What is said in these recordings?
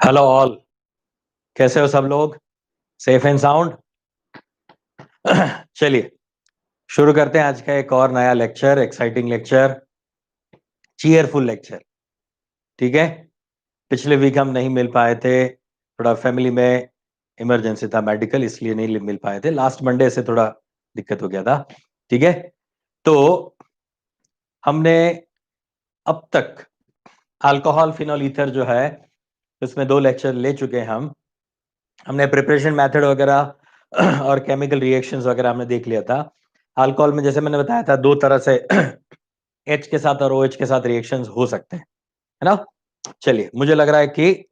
Hello all. कैसे हो सब लोग? Safe and sound? चलिए शुरू करते हैं आज का एक और नया lecture, exciting lecture, cheerful lecture. ठीक है। पिछले वीक हम नहीं मिल पाए थे, थोड़ा फैमिली में इमरजेंसी था, मेडिकल, इसलिए नहीं मिल पाए थे। लास्ट मंडे से थोड़ा दिक्कत हो गया था। ठीक है। तो हमने अब तक अल्कोहल फिनोल ईथर जो है उसमें 2 लेक्चर ले चुके हैं हम। हमने प्रिपरेशन मेथड वगैरह और केमिकल रिएक्शंस वगैरह हमने देख लिया था। अल्कोहल में जैसे मैंने बताया था 2 तरह से एच के साथ और ओ एच के साथ रिएक्शंस हो सकते हैं, है ना। चलिए, मुझे लग रहा है कि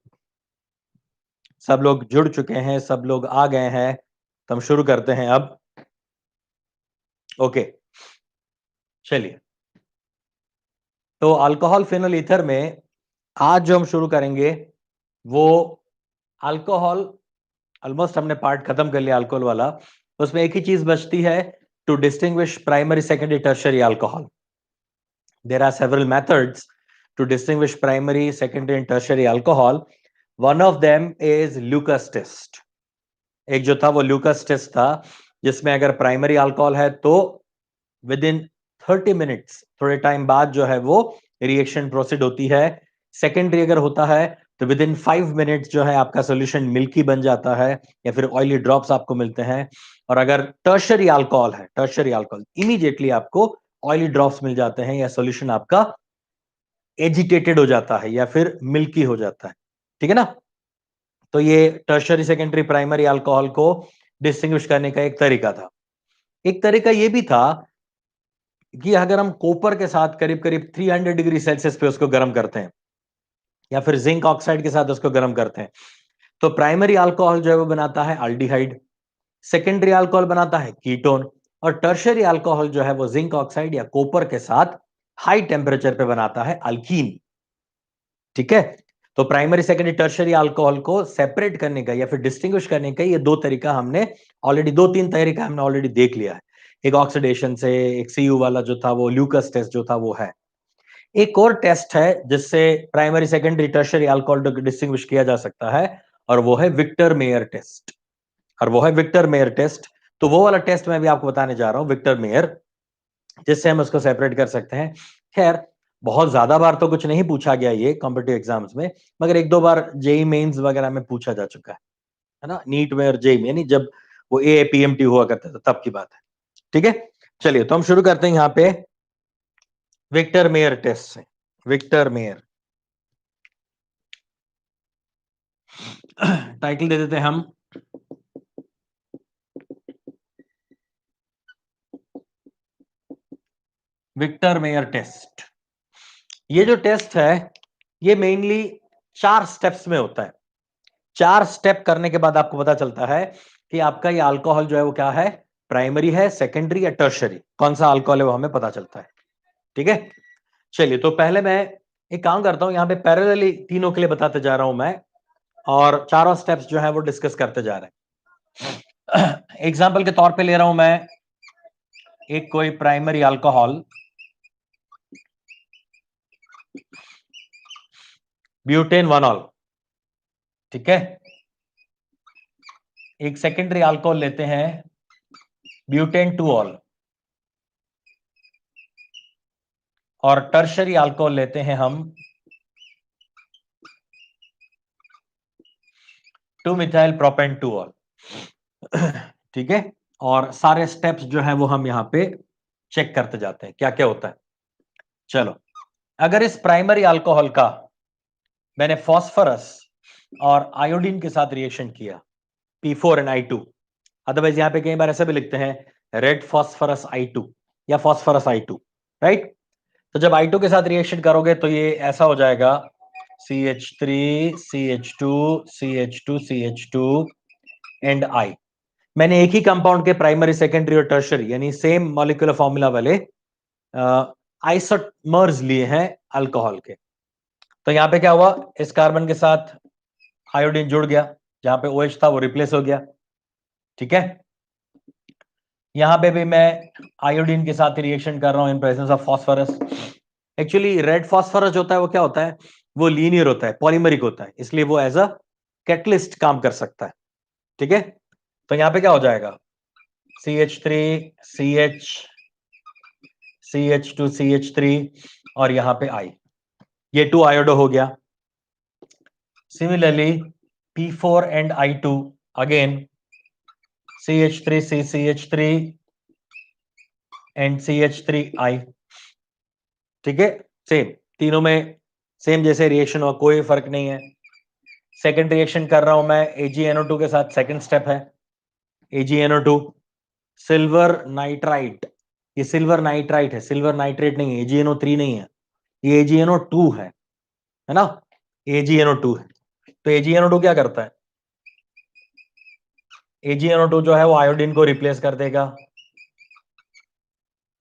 सब लोग जुड़ चुके हैं, सब लोग आ गए हैं, तो हम शुरू करते हैं अब। ओके, चलिए। तो अल्कोहल फिनोल ईथर में आज जो हम शुरू करेंगे वो अल्कोहल, ऑलमोस्ट हमने पार्ट खत्म कर लिया अल्कोहल वाला। उसमें एक ही चीज बचती है, to distinguish primary secondary tertiary alcohol. There are several methods to distinguish primary, secondary and tertiary alcohol. One of them is Lucas test. एक जो था वो Lucas test था, जिसमें अगर प्राइमरी अल्कोहल है तो विद इन 30 मिनट्स, थोड़े टाइम बाद जो है वो रिएक्शन प्रोसीड होती है। सेकेंडरी अगर होता है तो विद इन 5 मिनट्स जो है आपका सोल्यूशन मिल्की बन जाता है या फिर ऑयली ड्रॉप्स आपको मिलते हैं। और अगर टर्शियरी अल्कोहल है, टर्शियरी अल्कोहल इमीडिएटली आपको ऑयली ड्रॉप्स मिल जाते हैं या सोल्यूशन आपका एजिटेटेड हो जाता है या फिर मिल्की हो जाता है। ठीक है ना। तो ये टर्शियरी सेकेंडरी प्राइमरी अल्कोहल को डिस्टिंग्विश करने का एक तरीका था। एक तरीका ये भी था कि अगर हम कॉपर के साथ करीब करीब 300 डिग्री सेल्सियस पे उसको गर्म करते हैं या फिर जिंक ऑक्साइड के साथ उसको गर्म करते हैं, तो प्राइमरी अल्कोहल जो है वो बनाता है अल्डिहाइड, सेकेंडरी अल्कोहल बनाता है कीटोन, और टर्शियरी अल्कोहल जो है वो जिंक ऑक्साइड या कॉपर के साथ हाई टेम्परेचर पे बनाता है अल्कीन। ठीक है। तो प्राइमरी सेकेंडरी टर्शियरी अल्कोहल को सेपरेट करने का या फिर डिस्टिंग्विश करने का ये 2 तरीका हमने ऑलरेडी, 2-3 तरीका हमने ऑलरेडी देख लिया है। एक ऑक्सीडेशन से, एक सीयू वाला जो था वो ल्यूकस टेस्ट जो था वो है। एक और टेस्ट है जिससे प्राइमरी सेकेंडरी टर्शियरी अल्कोहल को डिस्टिंग्विश किया जा सकता है, और वो है विक्टर मेयर टेस्ट। और वो है विक्टर मेयर टेस्ट। तो वो वाला टेस्ट मैं भी आपको बताने जा रहा हूं, विक्टर मेयर, जिससे हम उसको सेपरेट कर सकते हैं। खैर, बहुत ज्यादा बार तो कुछ नहीं पूछा गया ये कॉम्पिटिटिव एग्जाम्स में, मगर 1-2 बार जेई मेंस वगैरह में पूछा जा चुका है ना। नीट में और जेई में, यानी जब वो एपीएमटी हुआ करता था तब की बात है। ठीक है। चलिए, तो हम शुरू करते हैं यहाँ पे विक्टर मेयर टेस्ट से। विक्टर मेयर टाइटल दे देते हैं हम, विक्टर मेयर टेस्ट। ये जो टेस्ट है ये मेनली 4 स्टेप्स में होता है। 4 स्टेप करने के बाद आपको पता चलता है कि आपका ये अल्कोहल जो है वो क्या है, प्राइमरी है, सेकेंडरी या टर्शियरी, कौन सा अल्कोहल है वो हमें पता चलता है। ठीक है। चलिए, तो पहले मैं एक काम करता हूं, यहां पे पैरेलली तीनों के लिए बताते जा रहा हूं मैं, और चारों स्टेप्स जो है वो डिस्कस करते जा रहे हैं। एग्जाम्पल के तौर पे ले रहा हूं मैं एक कोई प्राइमरी अल्कोहल, ब्यूटेन 1ऑल। ठीक है। एक सेकेंडरी अल्कोहल लेते हैं, ब्यूटेन 2ऑल। और टर्शियरी अल्कोहल लेते हैं हम 2-मिथाइल प्रोपेन 2ऑल। ठीक है। और सारे स्टेप्स जो है वो हम यहां पे चेक करते जाते हैं क्या क्या होता है। चलो, अगर इस प्राइमरी अल्कोहल का मैंने फास्फोरस और आयोडीन के साथ रिएक्शन किया, P4 एंड I2, अदरवाइज यहां पे कई बार ऐसे भी लिखते हैं रेड फास्फोरस I2 या फास्फोरस I2, राइट। तो जब I2 के साथ रिएक्शन करोगे तो ये ऐसा हो जाएगा, CH3 CH2 CH2 CH2 and I। मैंने एक ही कंपाउंड के प्राइमरी सेकेंडरी और टर्शियरी यानी सेम मॉलिक्यूलर फॉर्मूला वाले आइसोमर्स लिए हैं अल्कोहल के। तो यहां पे क्या हुआ, इस कार्बन के साथ आयोडीन जुड़ गया, जहां पे OH था वो रिप्लेस हो गया। ठीक है। यहां पे भी मैं आयोडीन के साथ रिएक्शन कर रहा हूं in presence of phosphorus. Actually red phosphorus होता है वो क्या होता है, वो लीनियर होता है, पॉलीमरिक होता है, इसलिए वो एज अ कैटलिस्ट काम कर सकता है। ठीक है, तो यहां पे क्या हो जाएगा, CH3 CH CH2 CH3 और यहां पे I, ये 2 आयोडो हो गया। Similarly P4 and I2 again CH3 CH3 and CH3I। ठीक है, सेम, तीनों में सेम जैसे रिएक्शन हुआ, कोई फर्क नहीं है। सेकंड रिएक्शन कर रहा हूं मैं AgNO2 के साथ, सेकंड स्टेप है AgNO2 सिल्वर नाइट्राइट, ये सिल्वर नाइट्राइट है, सिल्वर नाइट्रेट नहीं है, AgNO3 नहीं है, ये AgNO2 है ना, AgNO2 है। तो AgNO2 क्या करता है, AgNO2 जो है वो आयोडीन को रिप्लेस कर देगा,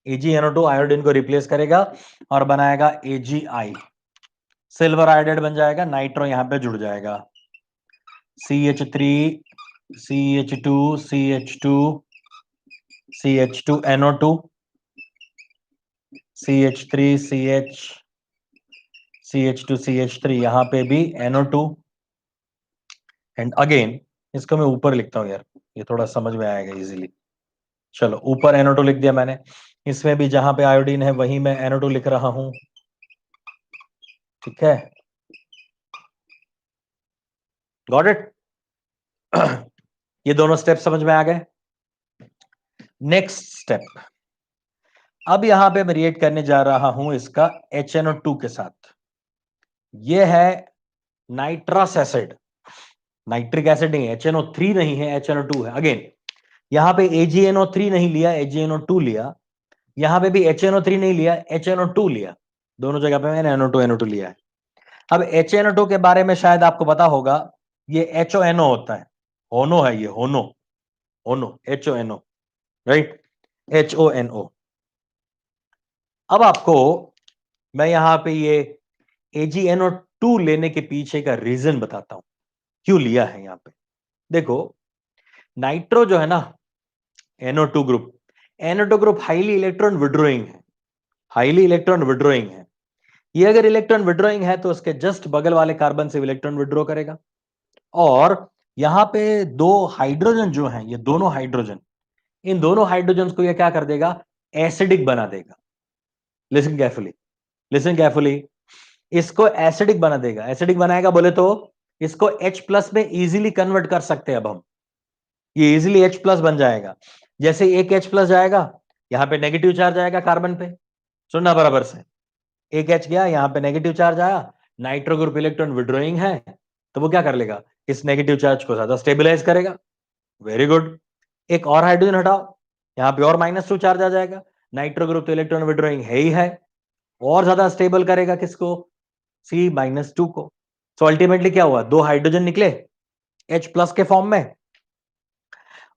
AgNO2 आयोडीन को रिप्लेस करेगा और बनाएगा AgI, सिल्वर आयोडाइड बन जाएगा, नाइट्रो यहां पे जुड़ जाएगा, CH3 CH2 CH2 CH2NO2 CH3 CH2 CH3, यहां पे भी NO2 एंड अगेन, इसको मैं ऊपर लिखता हूं यार, ये थोड़ा समझ में आएगा इजीली। चलो ऊपर NO2 लिख दिया मैंने, इसमें भी जहां पे आयोडीन है वहीं मैं NO2 लिख रहा हूं। ठीक है, गॉट इट। ये दोनों स्टेप समझ में आ गए। नेक्स्ट स्टेप, अब यहां पे मैं रिएक्ट करने जा रहा हूं इसका HNO2 के साथ, ये है नाइट्रस एसिड, नाइट्रिक एसिड नहीं है, HNO3 नहीं है, HNO2 है। अगेन यहां पे AgNO3 नहीं लिया, AgNO2 लिया, यहां पे भी HNO3 नहीं लिया, HNO2 लिया, दोनों जगह पे मैंने NO2 लिया है। अब HNO2 के बारे में शायद आपको पता होगा, ये HONO होता है, होनो है ये, होनो, होनो, HONO, राइट, HONO। अब आपको मैं यहां पे ये AgNO2 लेने के पीछे का रीजन बताता हूं, क्यों लिया है यहां पे। देखो, नाइट्रो जो है ना, NO2 group, NO2 group highly electron withdrawing है, हाईली इलेक्ट्रॉन विड्रोइंग है। ये अगर इलेक्ट्रॉन विड्रोइंग है तो उसके जस्ट बगल वाले कार्बन से इलेक्ट्रॉन विड्रॉ करेगा, और यहां पे दो हाइड्रोजन जो हैं, ये दोनों हाइड्रोजन, इन दोनों हाइड्रोजन को ये क्या कर देगा, एसिडिक बना देगा। लिसन केयरफुली, लिसन केयरफुली, इसको एसिडिक बना देगा। एसिडिक बनाएगा बोले तो इसको H प्लस में इजीली कन्वर्ट कर सकते हैं। अब हम ये इजीली H प्लस बन जाएगा, जैसे एक H प्लस जाएगा यहां पे नेगेटिव चार्ज आएगा कार्बन पे, सुनना बराबर से, एक H गया यहां पे नेगेटिव चार्ज आया, नाइट्रो ग्रुप इलेक्ट्रॉन विड्रॉइंग है, तो वो क्या कर लेगा, इस नेगेटिव चार्ज को ज्यादा स्टेबलाइज करेगा। वेरी गुड, एक और हाइड्रोजन हटाओ, यहां पे और -2 चार्ज आ जाएगा, नाइट्रो ग्रुप तो इलेक्ट्रॉन विड्रॉइंग है ही है, और ज्यादा स्टेबल करेगा किसको, C-2 को। सो अल्टीमेटली क्या हुआ, दो हाइड्रोजन निकले H प्लस के फॉर्म में,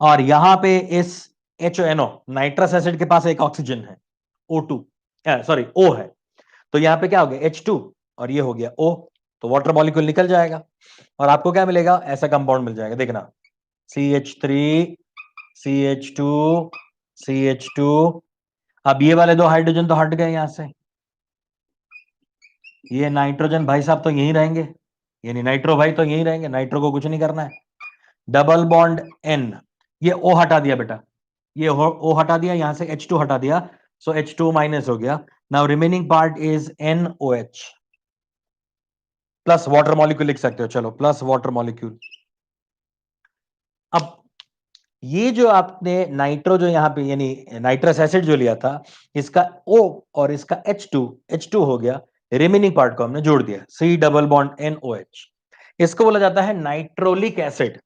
और यहां पे इस HNO नाइट्रस एसिड के पास एक ऑक्सीजन है, O2, सॉरी O है, तो यहां पे क्या हो गया H2 और ये हो गया O, तो वाटर मॉलिक्यूल निकल जाएगा और आपको क्या मिलेगा, ऐसा कंपाउंड मिल जाएगा, देखना CH3 CH2 CH2। अब ये वाले दो हाइड्रोजन तो हट गए यहां से, ये नाइट्रोजन भाई साहब तो यहीं रहेंगे, यानी नाइट्रो भाई तो यहीं रहेंगे, नाइट्रो को कुछ नहीं करना है। डबल बॉन्ड N, ये O हटा दिया बेटा, ये O हटा दिया, यहां से H2 हटा दिया, सो H2 माइनस हो गया। Now remaining part is NOH, plus water molecule लिख सकते हो, चलो प्लस वाटर मॉलिक्यूल। अब ये जो आपने नाइट्रो जो यहां पे यानी नाइट्रस एसिड जो लिया था, इसका O और इसका H2 हो गया, रिमेनिंग पार्ट को हमने जोड़ दिया, C डबल बॉन्ड NOH, इसको बोला जाता है नाइट्रोलिक एसिड।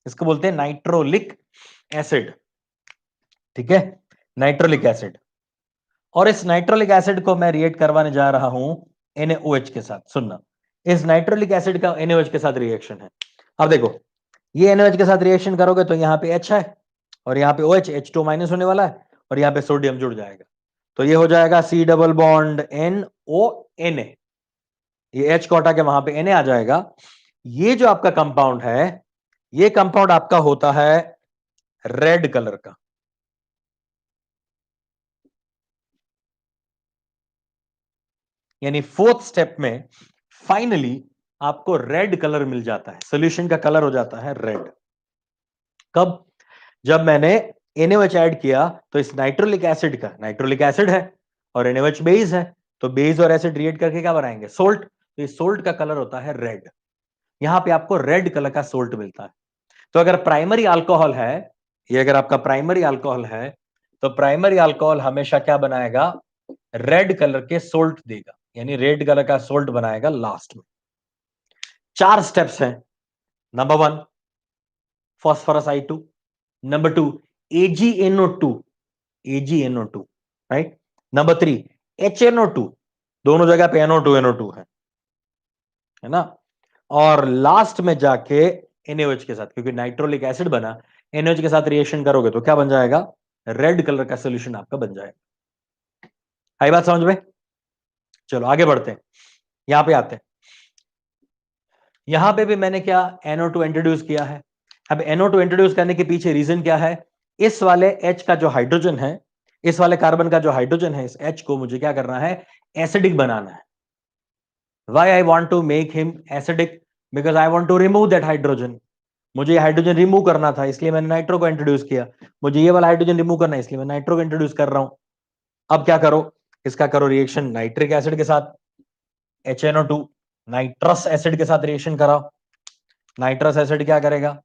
इसको बोलते हैं नाइट्रोलिक एसिड, ठीक है, नाइट्रोलिक एसिड। और इस नाइट्रोलिक एसिड को मैं रिएक्ट करवाने जा रहा हूं NaOH के साथ। सुनना, इस नाइट्रोलिक एसिड का NaOH के साथ रिएक्शन है। अब देखो, ये NaOH के साथ रिएक्शन करोगे तो यहां पे H है और यहां पे OH, H2 माइनस होने वाला है और यहां पे सोडियम जुड़ जाएगा, तो ये हो जाएगा C डबल बॉन्ड NONA, ये H को हटा के वहां पे Na आ जाएगा। ये जो आपका कंपाउंड है, ये कंपाउंड आपका होता है रेड कलर का, यानी फोर्थ स्टेप में फाइनली आपको रेड कलर मिल जाता है, सोल्यूशन का कलर हो जाता है रेड। कब? जब मैंने NaOH ऐड किया तो इस नाइट्रोलिक एसिड का, नाइट्रोलिक एसिड है और NaOH बेस है, तो बेस और एसिड रिएक्ट करके क्या बनाएंगे? सोल्ट। तो इस सोल्ट का कलर होता है रेड। यहां पे आपको रेड कलर का सोल्ट मिलता है। तो अगर प्राइमरी अल्कोहल है, ये अगर आपका प्राइमरी अल्कोहल है, तो प्राइमरी अल्कोहल हमेशा क्या बनाएगा? रेड कलर के सोल्ट देगा, यानी रेड कलर का सोल्ट बनाएगा लास्ट में। 4 स्टेप्स हैं। Number 1 phosphorus I2, number 2 AgNO2, AgNO2, right. Number 3 HNO2, दोनों जगह पे NO2 है ना। और लास्ट में जाके NaOH के साथ, क्योंकि नाइट्रोलिक एसिड बना, NaOH के साथ रिएक्शन करोगे तो क्या बन जाएगा? रेड कलर का सोल्यूशन आपका बन जाएगा। आई बात समझ में? चलो आगे बढ़ते हैं, यहां पे आते हैं। यहां पे भी मैंने क्या NO2 इंट्रोड्यूस किया है। अब NO2 इंट्रोड्यूस करने के पीछे रीजन क्या है? इस वाले H का जो हाइड्रोजन है, इस वाले कार्बन का जो हाइड्रोजन है, इस H को मुझे क्या करना है? एसिडिक बनाना है। Why I want to make him acidic? Because I want to remove that hydrogen. मुझे ये हाइड्रोजन रिमूव करना था, इसलिए मैंने नाइट्रो को इंट्रोड्यूस किया। मुझे ये वाला हाइड्रोजन रिमूव करना है, इसलिए मैं नाइट्रो को इंट्रोड्यूस कर रहा हूं। अब क्या करो? इसका करो रिएक्शन नाइट्रिक एसिड के साथ, HNO2 नाइट्रस एसिड के साथ रिएक्शन कराओ। नाइट्रस एसिड क्या करेगा?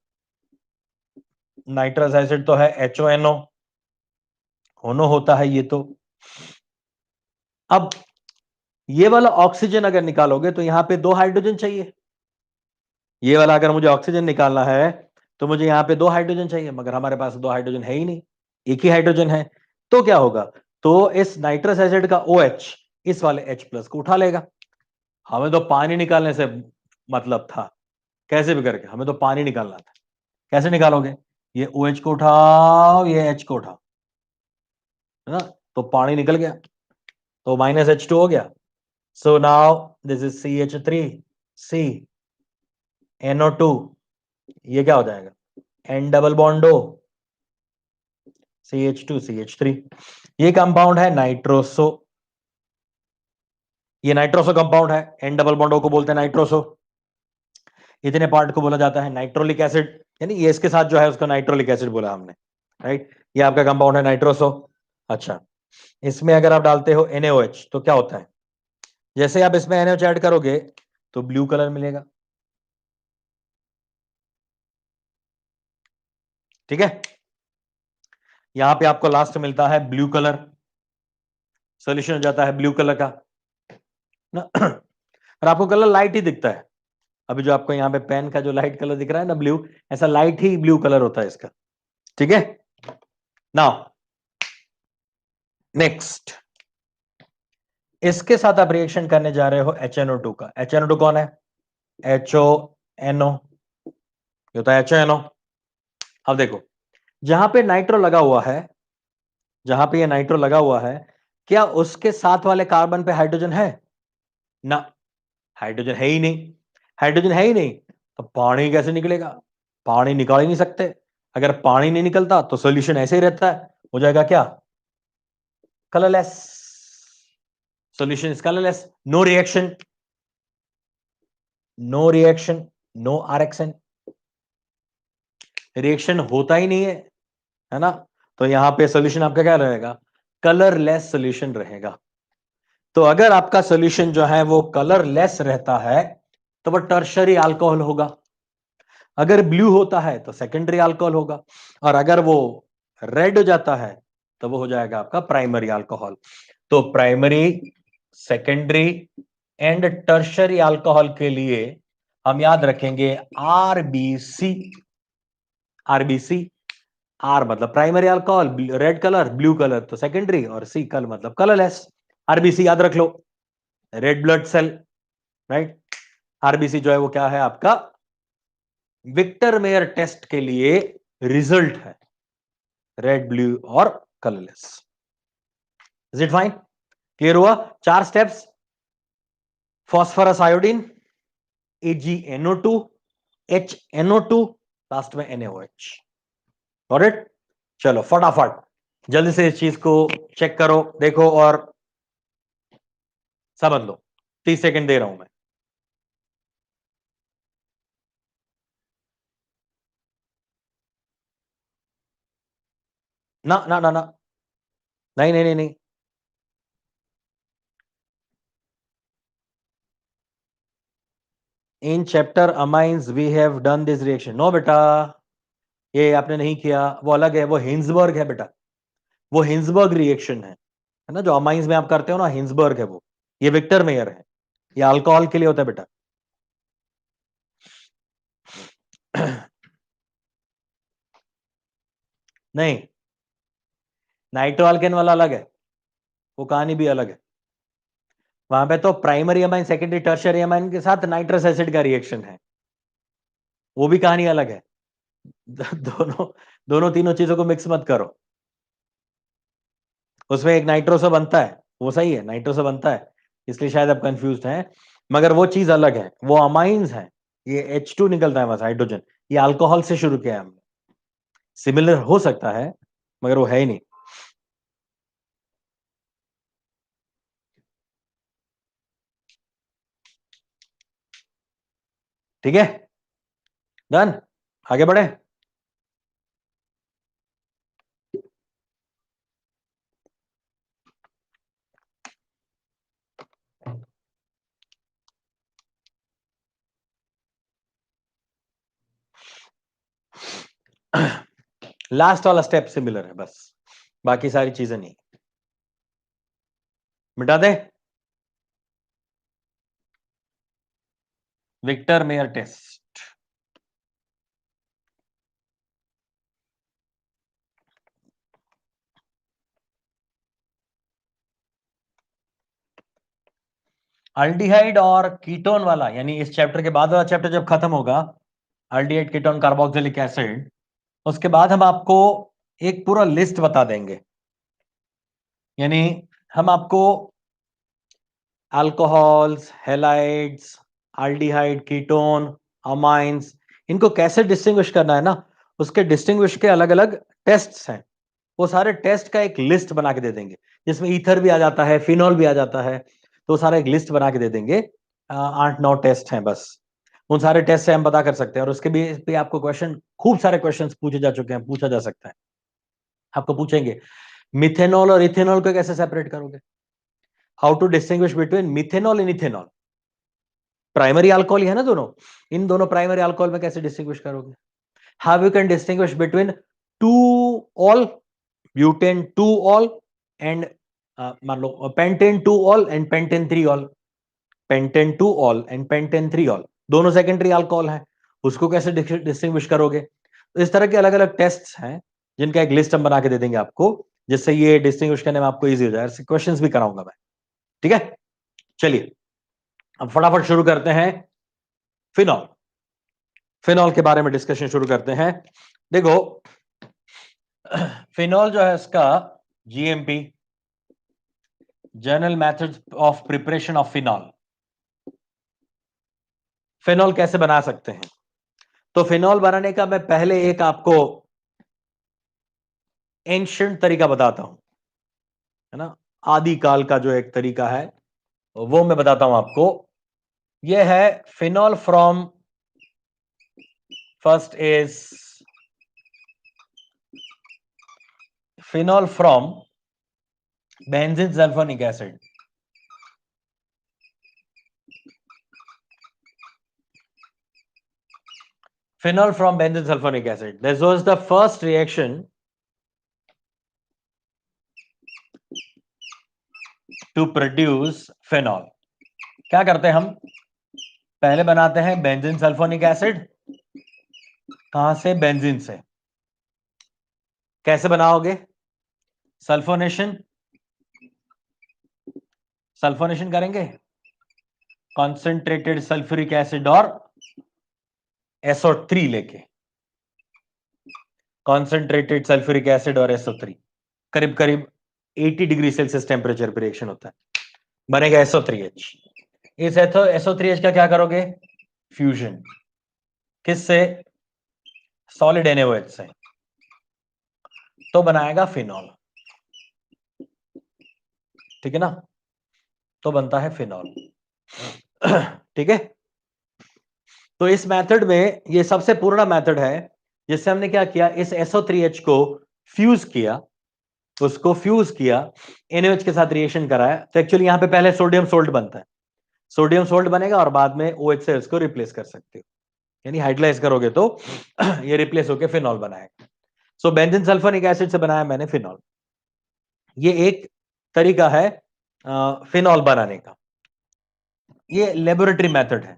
नाइट्रस एसिड तो है HONO, होनो होता है ये तो। अब ये वाला ऑक्सीजन अगर निकालोगे तो यहां पे 2 हाइड्रोजन चाहिए। ये वाला अगर मुझे ऑक्सीजन निकालना है तो मुझे यहां पे 2 हाइड्रोजन चाहिए, मगर हमारे पास 2 हाइड्रोजन है ही नहीं, एक ही हाइड्रोजन है। तो क्या होगा? तो इस नाइट्रस एसिड का OH इस वाले H+ को उठा लेगा। हमें तो पानी निकालने से मतलब था, कैसे भी करके हमें तो पानी निकालना था। कैसे निकालोगे? ये OH को उठाओ, ये H को उठाओ, है ना। तो पानी निकल गया, तो -H2 हो गया। So now this is CH3 C NO2, ये क्या हो जाएगा? N double bond O CH2 CH3। ये कंपाउंड है नाइट्रोसो, ये नाइट्रोसो कंपाउंड है। N डबल बॉन्ड O को बोलते हैं नाइट्रोसो। इतने पार्ट को बोला जाता है नाइट्रोलिक एसिड, यानी ये इसके साथ जो है उसको नाइट्रोलिक एसिड बोला हमने, राइट। ये आपका कंपाउंड है नाइट्रोसो। अच्छा, इसमें अगर आप डालते हो NaOH तो क्या होता है? जैसे आप इसमें NaOH ऐड करोगे तो ब्लू कलर मिलेगा, ठीक है। यहां पे आपको लास्ट मिलता है ब्लू कलर, सोल्यूशन हो जाता है ब्लू कलर का ना। और आपको कलर लाइट ही दिखता है। अभी जो आपको यहाँ पे पेन का जो लाइट कलर दिख रहा है ना ब्लू, ऐसा लाइट ही ब्लू कलर होता है इसका, ठीक है। नाउ नेक्स्ट, इसके साथ आप रिएक्शन करने जा रहे हो HNO2 का। HNO2 कौन है? HONO, ये होता है HONO। अब देखो, जहां पे नाइट्रो लगा हुआ है, जहां पे ये नाइट्रो लगा हुआ है, क्या उसके साथ वाले कार्बन पे हाइड्रोजन है? ना, हाइड्रोजन है ही नहीं। हाइड्रोजन है ही नहीं तो पानी कैसे निकलेगा? पानी निकाल ही नहीं सकते। अगर पानी नहीं निकलता तो सॉल्यूशन ऐसे ही रहता है, हो जाएगा क्या? Colourless. Solution is colourless, no reaction, no reaction, no reaction, reaction होता ही नहीं है ना। तो यहां पे सॉल्यूशन आपका क्या रहेगा? कलरलेस सॉल्यूशन रहेगा। तो अगर आपका सॉल्यूशन जो है वो कलरलेस रहता है तो वो टर्शरी अल्कोहल होगा। अगर ब्लू होता है तो सेकेंडरी अल्कोहल होगा, और अगर वो रेड हो जाता है तो वो हो जाएगा आपका प्राइमरी अल्कोहल। तो primary, secondary and tertiary alcohol के लिए हम याद रखेंगे RBC। RBC, आर मतलब primary alcohol, red colour, blue colour तो सेकेंडरी, और सी कल मतलब कलरलेस। आरबीसी याद रख लो, red blood cell, right. RBC जो है वो क्या है आपका? विक्टर मेयर टेस्ट के लिए रिजल्ट है, रेड, ब्लू और colourless. Is it fine? Clear हुआ? 4 steps, phosphorus iodine, AgNO2, HNO2, last में NaOH। Got it? चलो फटाफट जल्दी से इस चीज को चेक करो, देखो और समझ लो। 30 सेकंड दे रहा हूं मैं। ना ना ना ना, नहीं नहीं नहीं नहीं, in chapter amines we have done this reaction. No बेटा, ये आपने नहीं किया, वो अलग है, वो हिंसबर्ग है बेटा, वो हिंसबर्ग रिएक्शन है ना, जो अमाइंस में आप करते हो ना, हिंसबर्ग है वो, ये विक्टर मेयर है, ये अल्कोहल के लिए होता है बेटा। नहीं, नाइट्रो अल्केन वाला अलग है, वो कहानी भी अलग है। वहां पे तो primary amine secondary tertiary amine के साथ नाइट्रस एसिड का रिएक्शन है, वो भी कहानी अलग है। दोनों दोनों तीनों चीजों को मिक्स मत करो। उसमें एक नाइट्रो से बनता है, वो सही है, नाइट्रो से बनता है, इसलिए शायद आप कंफ्यूज हैं, मगर वो चीज अलग है, वो अमाइंस है, ये H2 निकलता है बस, हाइड्रोजन, ये अल्कोहल से शुरू किया है हमने। सिमिलर हो सकता है मगर वो है ही नहीं। ठीक है, डन, आगे बढ़े। लास्ट वाला स्टेप सिमिलर है बस, बाकी सारी चीजें नहीं। मिटा दे, विक्टर मेयर टेस्ट। अल्डिहाइड और कीटोन वाला, यानी इस चैप्टर के बाद वाला चैप्टर जब खत्म होगा, अल्डिहाइड कीटोन कार्बोक्सिलिक एसिड, उसके बाद हम आपको एक पूरा लिस्ट बता देंगे, यानी हम आपको alcohols, halides, aldehyde, ketone, amines, इनको कैसे डिस्टिंग्विश करना है ना, उसके डिस्टिंग्विश के अलग अलग टेस्ट्स हैं, वो सारे टेस्ट का एक लिस्ट बना के दे देंगे, जिसमें ईथर भी आ जाता है, फिनॉल भी आ जाता है, तो सारा एक लिस्ट बना के दे देंगे। 8-9 टेस्ट हैं बस, उन सारे टेस्ट से हम पता कर सकते हैं, और उसके भी आपको क्वेश्चन, खूब सारे क्वेश्चन पूछे जा चुके हैं, पूछा जा सकता है। आपको पूछेंगे मिथेनॉल और इथेनॉल को कैसे सेपरेट करोगे, how to distinguish between methanol and ethanol, primary alcohol है ना दोनों, इन दोनों प्राइमरी अल्कोहल में कैसे डिस्टिंग्विश करोगे, how you can distinguish between two ol, butan two ol and, मान लो pentan two ol and pentan three ol, pentan two ol and pentan three ol, दोनों सेकेंडरी अल्कोहल हैं, उसको कैसे डिस्टिंग्विश करोगे। तो इस तरह के अलग अलग टेस्ट हैं, जिनका एक लिस्ट हम बना के दे देंगे आपको, जिससे ये डिस्टिंग्विश करने में आपको इजी हो जाए, क्वेश्चंस भी कराऊंगा मैं। ठीक है, चलिए अब फटाफट शुरू करते हैं, फिनॉल, फिनॉल के बारे में डिस्कशन शुरू करते हैं। देखो, फिनॉल जो है इसका GMP, general methods of preparation of phenol, phenol कैसे बना सकते हैं, तो फिनॉल बनाने का मैं पहले एक आपको एंशिएंट तरीका बताता हूं, है ना, आदिकाल का जो एक तरीका है वो मैं बताता हूं आपको। यह है phenol from, first is phenol from benzene sulphonic acid, phenol from benzene sulfonic acid. This was the first reaction to produce phenol. क्या करते हैं हम, पहले बनाते हैं बेंजीन सल्फोनिक एसिड, कहां से, बेंजीन से। कैसे बनाओगे, सल्फोनेशन, सल्फोनेशन करेंगे, कॉन्सेंट्रेटेड सल्फ्यूरिक एसिड और SO3 लेके, कॉन्सेंट्रेटेड सल्फ्यूरिक एसिड और SO3, करीब करीब 80 डिग्री सेल्सियस टेम्परेचर पर रिएक्शन होता है, बनेगा SO3H। इस SO3H का क्या करोगे, फ्यूजन, किससे, सॉलिड NaOH से, तो बनाएगा फिनॉल, ठीक है ना, तो बनता है फिनॉल। ठीक है। तो इस मेथड में ये सबसे पुराना मेथड है जिससे हमने क्या किया, इस SO3H को फ्यूज किया, उसको फ्यूज किया, NaOH के साथ रिएक्शन कराया। तो एक्चुअली यहां पे पहले सोडियम सोल्ट बनता है, सोडियम सोल्ट बनेगा और बाद में OH से इसको रिप्लेस कर सकते हो, यानी हाइड्रोलाइज करोगे तो ये रिप्लेस होकर फिनॉल बनाएगा। सो बेंजीन सल्फोनिक एसिड से बनाया मैंने फिनॉल। ये एक तरीका है फिनॉल बनाने का, ये लेबोरेटरी मेथड है,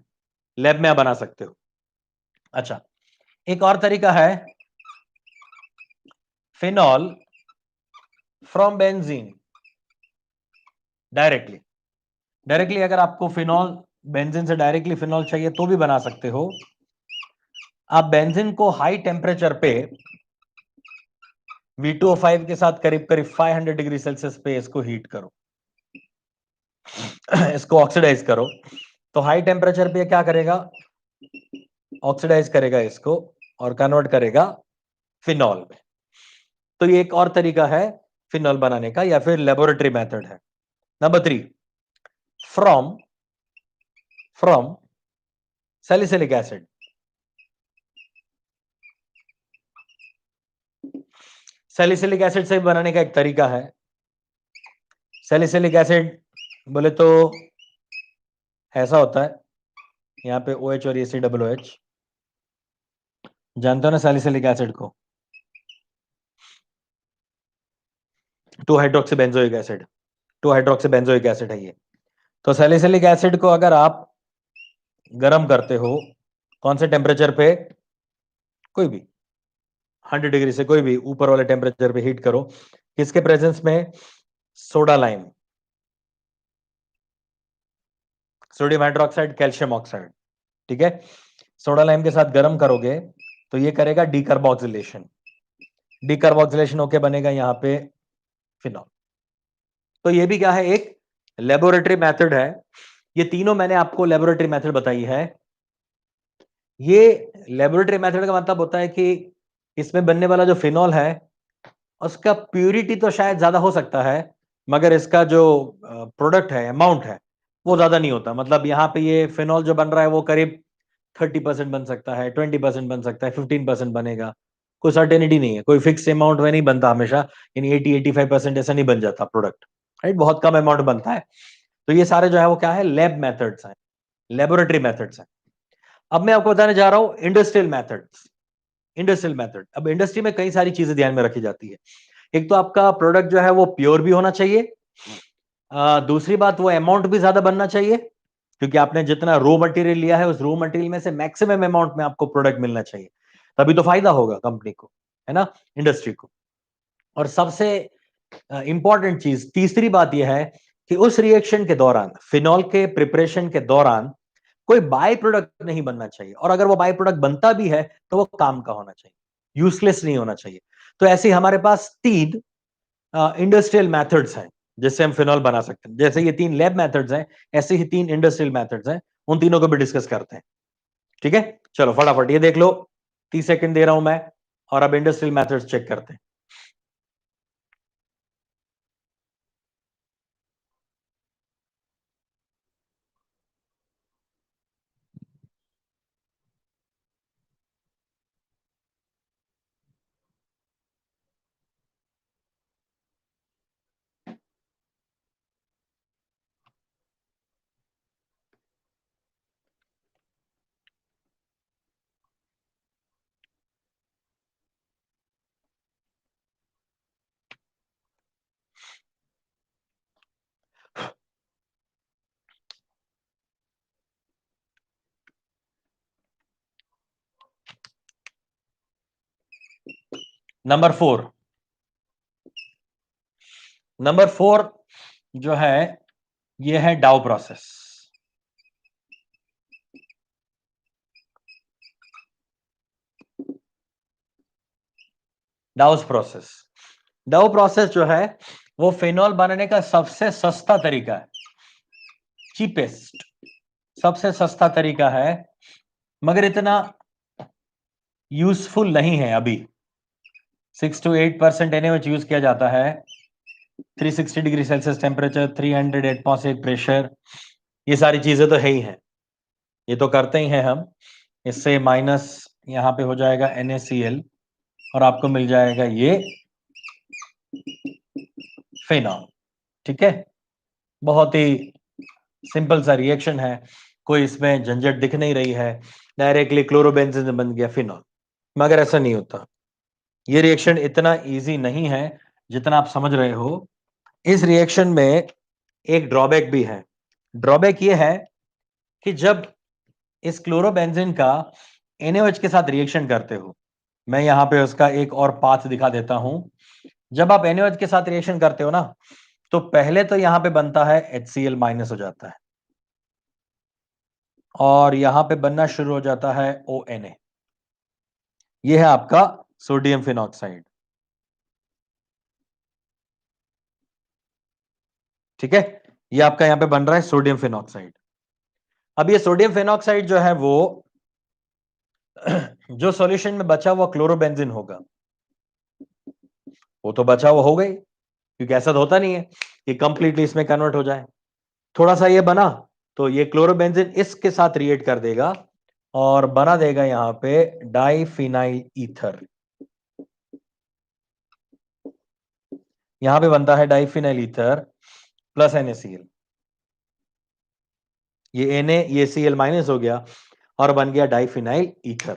लैब में आप बना सकते हो। अच्छा, एक और तरीका है phenol from benzene directly. Directly अगर आपको फिनॉल बेंजीन से डायरेक्टली फिनॉल चाहिए तो भी बना सकते हो। आप बेंजीन को हाई टेम्परेचर पे V2O5 के साथ करीब करीब 500 डिग्री सेल्सियस पे इसको हीट करो, इसको ऑक्सीडाइज करो। तो हाई टेम्परेचर पे क्या करेगा, ऑक्सीडाइज करेगा इसको और कन्वर्ट करेगा फिनॉल में। तो ये एक और तरीका है फिनॉल बनाने का, या फिर लेबोरेटरी मेथड है। Number 3, from salicylic acid. Salicylic acid से बनाने का एक तरीका है। सैलिसिलिक एसिड बोले तो ऐसा होता है, यहाँ पे OH और COOH, जानते हो ना सैलिसिलिक एसिड को, 2 हाइड्रोक्सी बेंजोइक एसिड है ये। तो सैलिसिलिक एसिड को अगर आप गर्म करते हो, कौन से टेम्परेचर पे, कोई भी 100 डिग्री से कोई भी ऊपर वाले टेम्परेचर पे हीट करो, किसके प्रेजेंस में, soda lime, sodium hydroxide, calcium oxide, ठीक है। सोडा लाइम के साथ गर्म करोगे तो ये करेगा डीकार्बोक्सिलेशन, डीकार्बोक्सिलेशन होके बनेगा यहां पे फिनॉल। तो ये भी क्या है, एक लेबोरेटरी मेथड है। ये तीनों मैंने आपको लेबोरेटरी मेथड बताई है। ये लेबोरेटरी मेथड का मतलब होता है कि इसमें बनने वाला जो फिनॉल है उसका प्यूरिटी तो शायद ज्यादा हो सकता है, मगर इसका जो प्रोडक्ट है, अमाउंट है, वो ज्यादा नहीं होता। मतलब यहाँ पे ये फिनॉल जो बन रहा है वो करीब 30% बन सकता है, 20% बन सकता है, 15% बनेगा। कोई सर्टेनिटी नहीं है, कोई फिक्स अमाउंट में नहीं बनता हमेशा, यानी 80-85% ऐसा नहीं बन जाता प्रोडक्ट, राइट। बहुत कम अमाउंट बनता है। तो ये सारे जो है वो क्या है, लैब मेथड्स हैं, लेबोरेटरी मेथड्स हैं। अब मैं आपको बताने जा रहा हूं इंडस्ट्रियल मेथड्स। इंडस्ट्रियल मेथड, अब इंडस्ट्री में कई सारी चीजें ध्यान में रखी जाती है। एक तो आपका प्रोडक्ट जो है वो प्योर भी होना चाहिए, दूसरी बात वो अमाउंट भी ज्यादा बनना चाहिए, क्योंकि आपने जितना रॉ मटेरियल लिया है उस रॉ मटेरियल में से मैक्सिमम अमाउंट में आपको प्रोडक्ट मिलना चाहिए, तभी तो फायदा होगा कंपनी को, है ना, इंडस्ट्री को। और सबसे इंपॉर्टेंट चीज, तीसरी बात यह है कि उस रिएक्शन के दौरान, फिनॉल के प्रिपरेशन के दौरान कोई बाय प्रोडक्ट नहीं बनना चाहिए, और अगर वो बाय प्रोडक्ट बनता भी है तो वो काम का होना चाहिए, यूजलेस नहीं होना चाहिए। तो ऐसे हमारे पास 3 इंडस्ट्रियल मेथड्स हैं जिससे हम फिनॉल बना सकते हैं। जैसे ये 3 लैब मेथड्स हैं, ऐसे ही 3 इंडस्ट्रियल मेथड्स हैं, उन तीनों को भी डिस्कस करते हैं। ठीक है, चलो फटाफट ये देख लो, 30 सेकंड दे रहा हूं मैं, और अब इंडस्ट्रियल मेथड्स चेक करते हैं। नंबर 4, नंबर 4 जो है ये है डाउ प्रोसेस। डाउस प्रोसेस, डाउ प्रोसेस जो है वो फिनॉल बनाने का सबसे सस्ता तरीका है, चीपेस्ट, सबसे सस्ता तरीका है, मगर इतना यूजफुल नहीं है अभी। 6 to 8% NaOH यूज किया जाता है, 360 degree Celsius temperature, 300 atmospheric pressure, ये सारी चीजें तो है ही हैं, ये तो करते ही हैं हम। इससे माइनस यहां पे हो जाएगा NaCl और आपको मिल जाएगा ये फिनॉल। ठीक है, बहुत ही सिंपल सा रिएक्शन है, कोई इसमें झंझट दिख नहीं रही है, डायरेक्टली क्लोरोबेंजीन बन गया फिनॉल। मगर ऐसा नहीं होता, ये रिएक्शन इतना इजी नहीं है जितना आप समझ रहे हो। इस रिएक्शन में एक ड्रॉबैक भी है। ड्रॉबैक ये है कि जब इस क्लोरोबेंजीन का NaOH के साथ रिएक्शन करते हो, मैं यहां पे उसका एक और पाथ दिखा देता हूं। जब आप NaOH के साथ रिएक्शन करते हो ना, तो पहले तो यहां पे बनता है HCl माइनस हो जाता है और यहां पे बनना शुरू हो जाता है ONA। यह है आपका सोडियम फिनॉक्साइड। ठीक है, ये आपका यहां पे बन रहा है सोडियम फिनॉक्साइड। अब ये सोडियम फिनॉक्साइड जो है वो जो सॉल्यूशन में बचा हुआ क्लोरोबेंजीन होगा, वो तो बचा हुआ हो गई, क्योंकि ऐसा तो होता नहीं है कि कंप्लीटली इसमें कन्वर्ट हो जाए। थोड़ा सा ये बना तो ये क्लोरोबेंजीन इसके साथ रिएक्ट कर देगा और बना देगा यहां पे डाइफिनाइल ईथर। यहां पे बनता है डाइफिनाइल ईथर प्लस NaCl। ये Na ये Cl माइनस हो गया और बन गया डाइफिनाइल ईथर,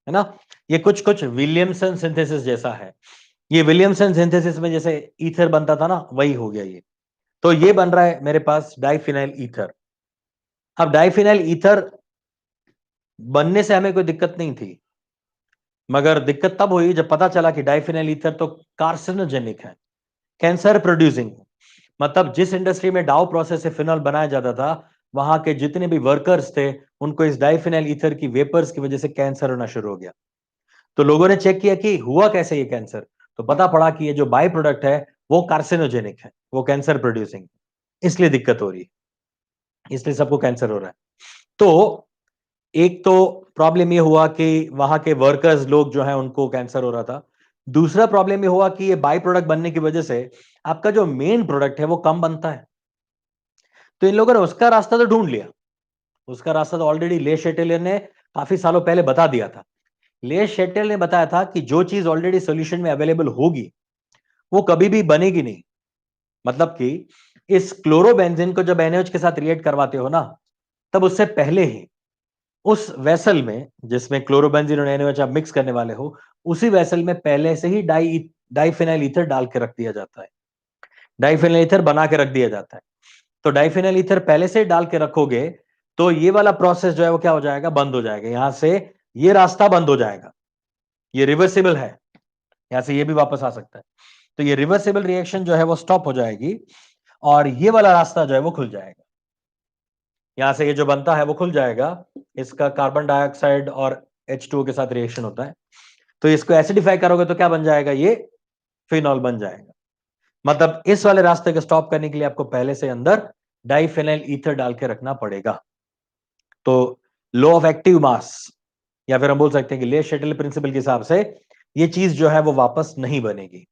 है ना। ये कुछ कुछ विलियमसन सिंथेसिस जैसा है। ये विलियमसन सिंथेसिस में जैसे ईथर बनता था ना, वही हो गया ये। तो ये बन रहा है मेरे पास डाइफिनाइल ईथर। अब डाइफिनाइल ईथर बनने से हमें कोई दिक्कत नहीं थी, मगर दिक्कत तब हुई जब पता चला कि डाइफिनाइल ईथर तो कार्सिनोजेनिक है, कैंसर प्रोड्यूसिंग। मतलब जिस इंडस्ट्री में डाउ प्रोसेस से फिनॉल बनाया जाता था, वहां के जितने भी वर्कर्स थे, उनको इस डाइफिनाइल ईथर की वेपर्स की वजह से कैंसर होना शुरू हो गया। तो लोगों ने चेक किया कि हुआ कैसे ये कैंसर, तो पता पड़ा कि ये जो बाय प्रोडक्ट है वो कार्सिनोजेनिक है, वो कैंसर प्रोड्यूसिंग, इसलिए दिक्कत हो रही है, इसलिए सबको कैंसर हो रहा है। तो एक तो प्रॉब्लम ये हुआ कि वहां के वर्कर्स लोग जो है उनको कैंसर हो रहा था। दूसरा प्रॉब्लम ये हुआ कि ये बाय प्रोडक्ट बनने की वजह से आपका जो मेन प्रोडक्ट है वो कम बनता है। तो इन लोगों ने उसका रास्ता तो ढूंढ लिया, उसका रास्ता तो ऑलरेडी ले शेटेलियर ने काफी सालों पहले बता दिया था। ले शेटेल ने बताया था कि जो चीज ऑलरेडी सोल्यूशन में अवेलेबल होगी वो कभी भी बनेगी नहीं। मतलब कि इस क्लोरोबेंजीन को जब NaOH के साथ रिएक्ट करवाते हो ना, तब उससे पहले ही उस वेसल में जिसमें क्लोरोबेंजीन और NaOH आप मिक्स करने वाले हो, उसी वेसल में पहले से ही डाइफिनाइल ईथर डाल के रख दिया जाता है, डाइफिनाइल ईथर बना के रख दिया जाता है। तो डाइफिनाइल ईथर पहले से ही डाल के रखोगे तो ये वाला प्रोसेस जो है वो क्या हो जाएगा, बंद हो जाएगा। यहां से ये रास्ता बंद हो जाएगा, ये रिवर्सिबल है, यहां से ये भी वापस आ सकता है। तो ये रिवर्सिबल रिएक्शन जो है वो स्टॉप हो जाएगी और ये वाला रास्ता जो है वो खुल जाएगा। यहां से ये जो बनता है वो खुल जाएगा, इसका कार्बन डाइऑक्साइड और H2O के साथ रिएक्शन होता है, तो इसको एसिडिफाई करोगे तो क्या बन जाएगा, ये फिनॉल बन जाएगा। मतलब इस वाले रास्ते को स्टॉप करने के लिए आपको पहले से अंदर डाइफिनाइल ईथर डाल के रखना पड़ेगा। तो लॉ ऑफ एक्टिव मास, या फिर हम बोल सकते हैं कि ले शेटल प्रिंसिपल के हिसाब से ये चीज जो है वो वापस नहीं बनेगी।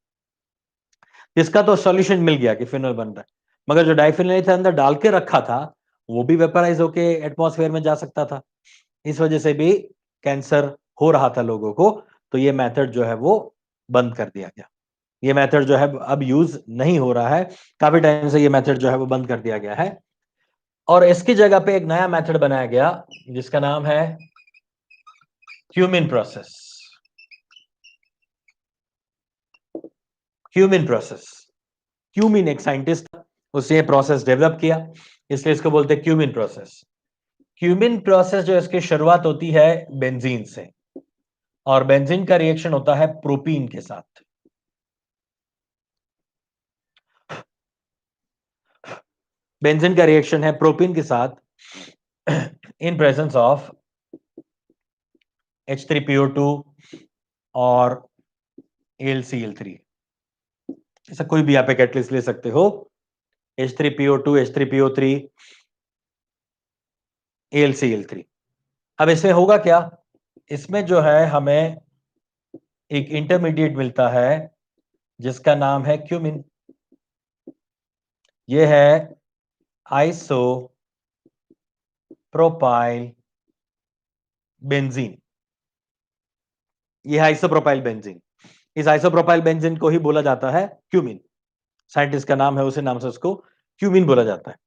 इसका तो सॉल्यूशन मिल गया कि फिनॉल बन रहा है, मगर जो डाइफिनाइल ईथर अंदर डाल के रखा था वो भी वेपराइज होके एटमॉस्फेयर में जा सकता था, इस वजह से भी कैंसर हो रहा था लोगों को। तो ये मेथड जो है वो बंद कर दिया गया, ये मेथड जो है अब यूज नहीं हो रहा है, काफी टाइम से ये मेथड जो है वो बंद कर दिया गया है। और इसकी जगह पे एक नया मेथड बनाया गया जिसका नाम है cumin process. Cumin process, cumin एक साइंटिस्ट था, उसने ये प्रोसेस डेवलप किया, इसलिए इसको बोलते हैं क्यूमिन प्रोसेस। क्यूमिन प्रोसेस जो इसकी शुरुआत होती है बेंजीन से, और बेंजीन का रिएक्शन होता है प्रोपीन के साथ। बेंजीन का रिएक्शन है प्रोपीन के साथ इन प्रेजेंस ऑफ H3PO2 और AlCl3। ऐसा कोई भी आप एक कैटलिस्ट ले सकते हो, H3PO2, H3PO3, AlCl3। अब इसमें होगा क्या, इसमें जो है हमें एक इंटरमीडिएट मिलता है जिसका नाम है क्यूमिन। ये है आइसो प्रोपाइल बेंजीन, ये आइसोप्रोपाइल बेंजीन। इस आइसोप्रोपाइल बेंजीन को ही बोला जाता है क्यूमिन। साइंटिस्ट का नाम है, उसी नाम से उसको क्यूमिन बोला जाता है।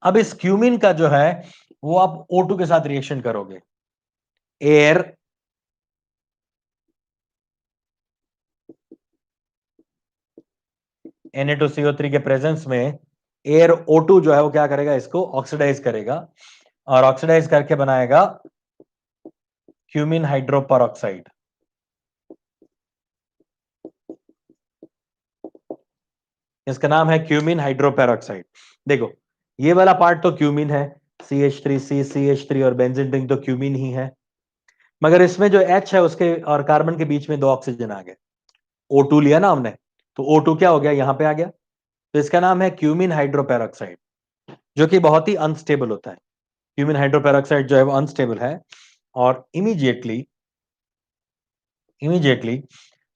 अब इस क्यूमिन का जो है वो आप O2 के साथ रिएक्शन करोगे। एयर Na2CO3 के प्रेजेंस में एयर O2 जो है वो क्या करेगा, इसको ऑक्सीडाइज करेगा और ऑक्सीडाइज करके बनाएगा क्यूमिन हाइड्रोपेरोक्साइड। इसका नाम है क्यूमिन हाइड्रोपेरोक्साइड। देखो ये वाला पार्ट तो क्यूमिन है, CH3C CH3 और बेंजीन रिंग तो क्यूमिन ही है, मगर इसमें जो H है उसके और कार्बन के बीच में 2 ऑक्सीजन आ गए। O2 लिया ना हमने, तो O2 क्या हो गया, यहां पे आ गया, तो इसका नाम है क्यूमिन हाइड्रोपेरोक्साइड, जो कि बहुत ही अनस्टेबल होता है। क्यूमिन हाइड्रोपेरोक्साइड जो है वो अनस्टेबल है और इमीडिएटली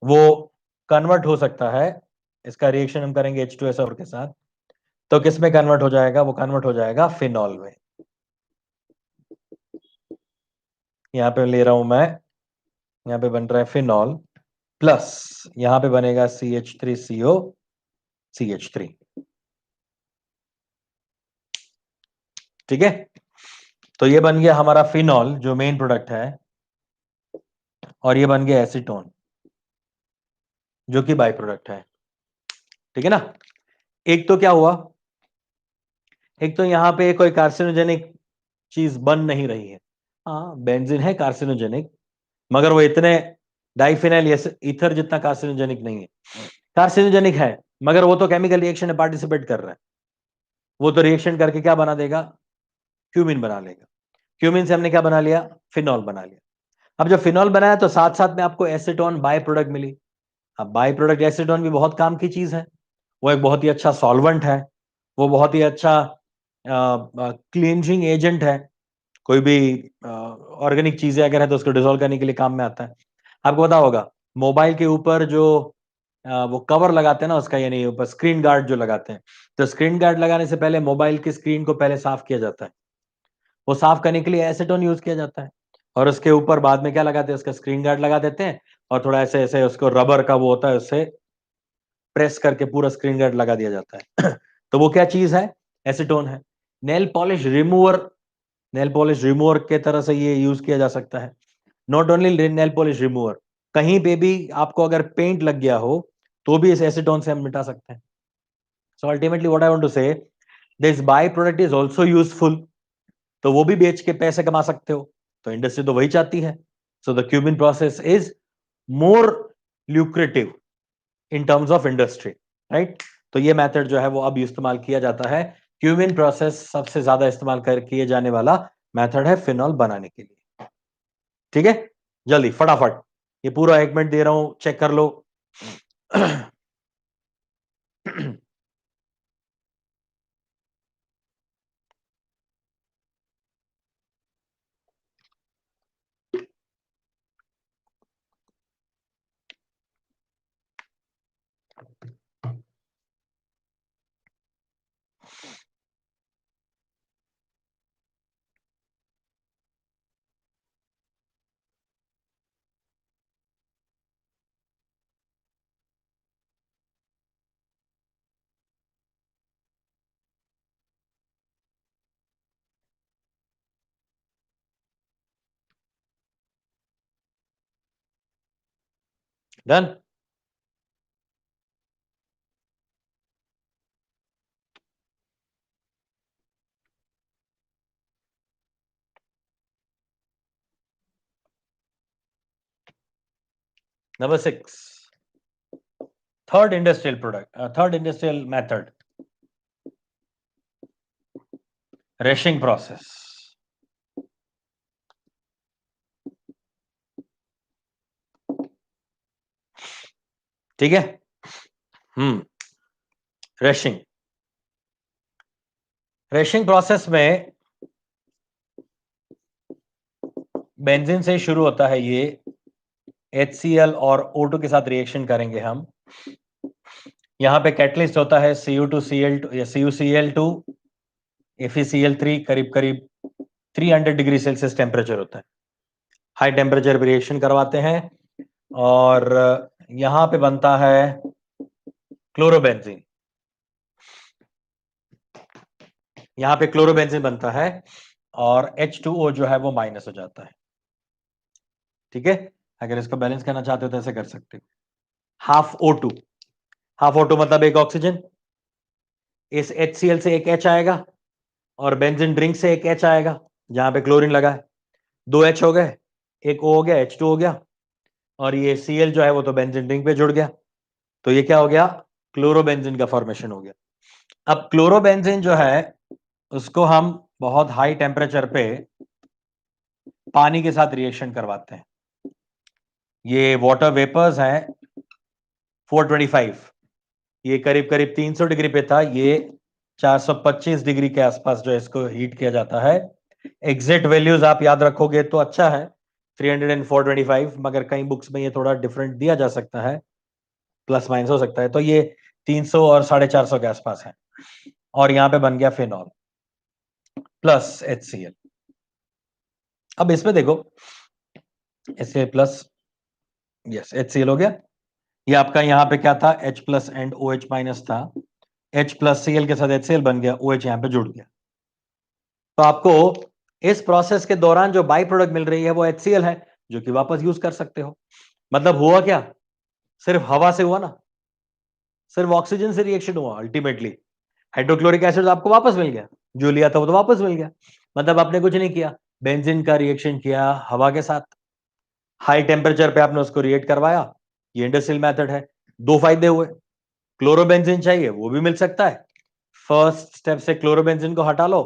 वो कन्वर्ट हो सकता है। इसका रिएक्शन हम करेंगे H2SO4 के साथ, तो किस में कन्वर्ट हो जाएगा, वो कन्वर्ट हो जाएगा फिनॉल में। यहां पे ले रहा हूं मैं, यहां पे बन रहा है फिनॉल प्लस यहां पे बनेगा CH3CO CH3। ठीक है, तो ये बन गया हमारा फिनॉल जो मेन प्रोडक्ट है, और ये बन गया एसीटोन जो कि बाई प्रोडक्ट है। ठीक है ना, एक तो क्या हुआ, एक तो यहां पे कोई कार्सिनोजेनिक चीज बन नहीं रही है। हाँ बेंजीन है कार्सिनोजेनिक, मगर वो इतने डाइफिनाइल ईथर जितना कार्सिनोजेनिक नहीं है। कार्सिनोजेनिक है मगर वो तो केमिकल रिएक्शन में पार्टिसिपेट कर रहा है, वो तो रिएक्शन करके क्या बना देगा, क्यूमिन बना लेगा। क्यूमिन से हमने क्या बना लिया, फिनॉल बना लिया। अब जब फिनॉल बनाया तो साथ साथ में आपको एसीटोन बाय प्रोडक्ट मिली। अब बाय प्रोडक्ट एसीटोन भी बहुत काम की चीज है, वो एक बहुत ही अच्छा सॉल्वेंट है, वो बहुत ही अच्छा क्लींजिंग एजेंट है। कोई भी ऑर्गेनिक चीजें अगर है तो उसको डिसॉल्व करने के लिए काम में आता है। आपको पता होगा मोबाइल के ऊपर जो वो कवर लगाते हैं ना उसका, यानी ऊपर स्क्रीन गार्ड जो लगाते हैं, तो स्क्रीन गार्ड लगाने से पहले मोबाइल की स्क्रीन को पहले साफ किया जाता है। वो साफ करने के लिए एसीटोन यूज किया जाता है, और उसके ऊपर बाद में क्या लगाते हैं, उसका स्क्रीन गार्ड लगा देते हैं, और थोड़ा ऐसे ऐसे उसको रबर का वो होता है उससे प्रेस करके पूरा स्क्रीन गार्ड लगा दिया जाता है। तो वो क्या चीज है, एसीटोन है। Nail polish remover, nail polish remover के तरह से ये यूज किया जा सकता है। Not only nail polish remover, कहीं पे भी आपको अगर पेंट लग गया हो तो भी इस एसीटोन से हम मिटा सकते हैं। So ultimately what I want to say, this byproduct is also useful, तो वो भी बेच के पैसे कमा सकते हो, तो इंडस्ट्री तो वही चाहती है। So the Cuban process is more lucrative in terms of industry, right. तो ये मेथड जो है वो अब इस्तेमाल किया जाता है। क्यूबिन प्रोसेस सबसे ज्यादा इस्तेमाल कर किए जाने वाला मेथड है फिनॉल बनाने के लिए। ठीक है, जल्दी फटाफट, ये पूरा 1 मिनट दे रहा हूं, चेक कर लो। Done. Number 6, third industrial method, Raschig process. ठीक है, रेशिंग, रेशिंग प्रोसेस में बेंजीन से शुरू होता है, ये HCl और O2 के साथ रिएक्शन करेंगे हम। यहां पे कैटलिस्ट होता है Cu2Cl2 या CuCl2, FeCl3 करीब करीब 300 डिग्री सेल्सियस टेम्परेचर होता है। हाई टेम्परेचर पे रिएक्शन करवाते हैं और यहां पे बनता है क्लोरोबेंजीन। यहां पे क्लोरोबेंजीन बनता है और H2O जो है वो माइनस हो जाता है। ठीक है, अगर इसको बैलेंस करना चाहते हो तो ऐसे कर सकते हो। हाफ O2, हाफ O2 मतलब एक ऑक्सीजन, इस HCl से एक H आएगा और बेंजीन ड्रिंक से एक H आएगा जहां पे क्लोरीन लगा है, 2 H हो गए, एक O हो गया, H2 हो गया, और ये Cl जो है वो तो बेंजीन ड्रिंक पे जुड़ गया, तो ये क्या हो गया, क्लोरोबेंजीन का फॉर्मेशन हो गया। अब क्लोरोबेंजीन जो है उसको हम बहुत हाई टेम्परेचर पे पानी के साथ रिएक्शन करवाते हैं। ये वाटर वेपर्स हैं 425, ये करीब करीब 300 डिग्री पे था, ये 425 डिग्री के आसपास जो है इसको हीट किया जाता है। एग्जैक्ट वैल्यूज आप याद रखोगे तो अच्छा है, 300 एंड 425, मगर कई बुक्स में ये थोड़ा डिफरेंट दिया जा सकता है, प्लस माइनस हो सकता है, तो ये 300 और 450 के आसपास है। और यहां पे बन गया फिनॉल प्लस HCl। अब इसमें देखो HCl प्लस, यस HCl हो गया, ये आपका यहां पे क्या था, H plus and OH minus था, H प्लस Cl के साथ HCl बन गया, OH यहां पे जुड़ गया। तो आपको इस प्रोसेस के दौरान जो बाई प्रोडक्ट मिल रही है वो HCl है, जो कि वापस यूज कर सकते हो। मतलब हुआ क्या, सिर्फ हवा से हुआ ना, सिर्फ ऑक्सीजन से रिएक्शन हुआ, अल्टीमेटली हाइड्रोक्लोरिक एसिड आपको वापस मिल गया, जो लिया था वो तो वापस मिल गया। मतलब आपने कुछ नहीं किया, बेंजीन का रिएक्शन किया हवा के साथ, हाई टेम्परेचर पे आपने उसको रिएक्ट करवाया, ये इंडस्ट्रियल मेथड है। दो फायदे हुए, क्लोरोबेंजीन चाहिए वो भी मिल सकता है, फर्स्ट स्टेप से क्लोरोबेंजीन को हटा लो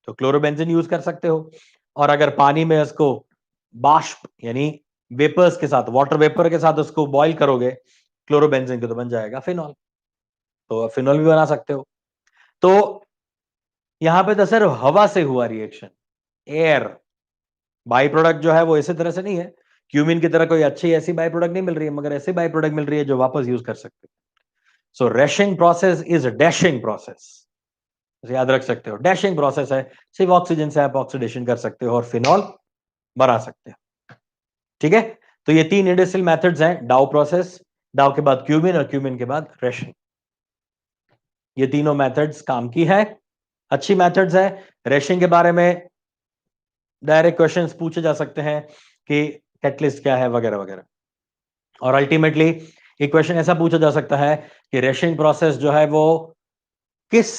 तो क्लोरोबेंजीन यूज कर सकते हो, और अगर पानी में उसको बाष्प यानी वेपर्स के साथ, वाटर वेपर के साथ उसको बॉईल करोगे क्लोरोबेंजीन के, तो बन जाएगा फिनॉल, तो फिनॉल भी बना सकते हो। तो यहां पे तो सिर्फ हवा से हुआ रिएक्शन, एयर, बाई प्रोडक्ट जो है वो इसी तरह से नहीं है, क्यूमिन की तरह कोई अच्छी ऐसी बाई प्रोडक्ट नहीं मिल रही है, मगर ऐसी बाई प्रोडक्ट मिल रही है जो वापस यूज कर सकते हो। सो रैशिंग प्रोसेस इज डैशिंग प्रोसेस, याद रख सकते हो, डैशिंग प्रोसेस है, सिर्फ ऑक्सीजन से आप ऑक्सीडेशन कर सकते हो और फिनॉल बना सकते हो। ठीक है, तो ये तीन इंडस्ट्रियल मेथड्स हैं, डाउ प्रोसेस, डाउ के बाद क्यूमिन और क्यूमिन के बाद रैशिंग, ये तीनों मेथड्स काम की है, अच्छी मेथड्स है। रैशिंग के बारे में डायरेक्ट क्वेश्चंस पूछे जा सकते हैं कि कैटलिस्ट क्या है वगैरह वगैरह, और अल्टीमेटली एक क्वेश्चन ऐसा पूछा जा सकता है कि रैशिंग प्रोसेस जो है वो किस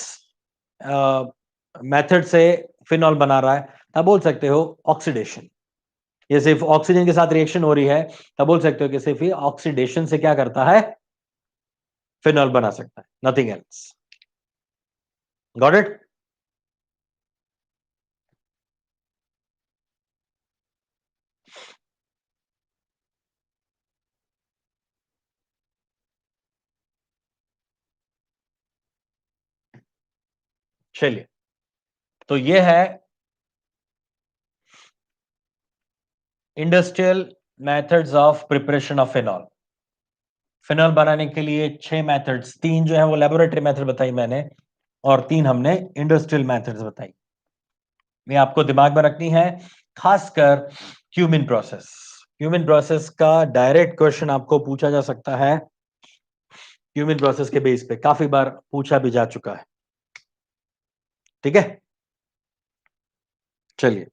मेथड से फिनॉल बना रहा है, तब बोल सकते हो ऑक्सीडेशन, ये सिर्फ ऑक्सीजन के साथ रिएक्शन हो रही है, तब बोल सकते हो कि सिर्फ ये ऑक्सीडेशन से क्या करता है, फिनॉल बना सकता है, नथिंग एल्स। Got it? चलिए, तो ये है industrial methods of preparation of phenol. Phenol बनाने के लिए 6 मेथड्स, 3 जो है वो लेबोरेटरी मेथड बताई मैंने और 3 हमने इंडस्ट्रियल मेथड्स बताई, ये आपको दिमाग में रखनी है, खासकर क्यूमिन प्रोसेस। क्यूमिन प्रोसेस का डायरेक्ट क्वेश्चन आपको पूछा जा सकता है, क्यूमिन प्रोसेस के बेस पे काफी बार पूछा भी जा चुका है। ठीक है, चलिए,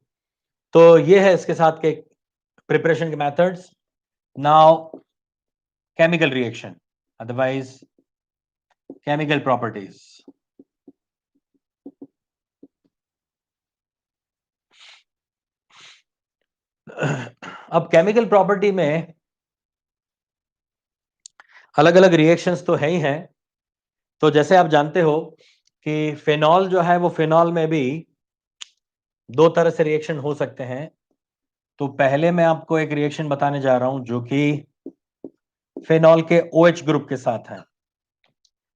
तो ये है इसके साथ के प्रिपरेशन के methods. Now chemical reaction, otherwise chemical properties. अब केमिकल प्रॉपर्टी में अलग अलग रिएक्शंस तो है ही हैं, तो जैसे आप जानते हो कि फिनॉल जो है वो फिनॉल में भी दो तरह से रिएक्शन हो सकते हैं। तो पहले मैं आपको एक रिएक्शन बताने जा रहा हूं जो कि फिनॉल के OH ग्रुप के साथ है।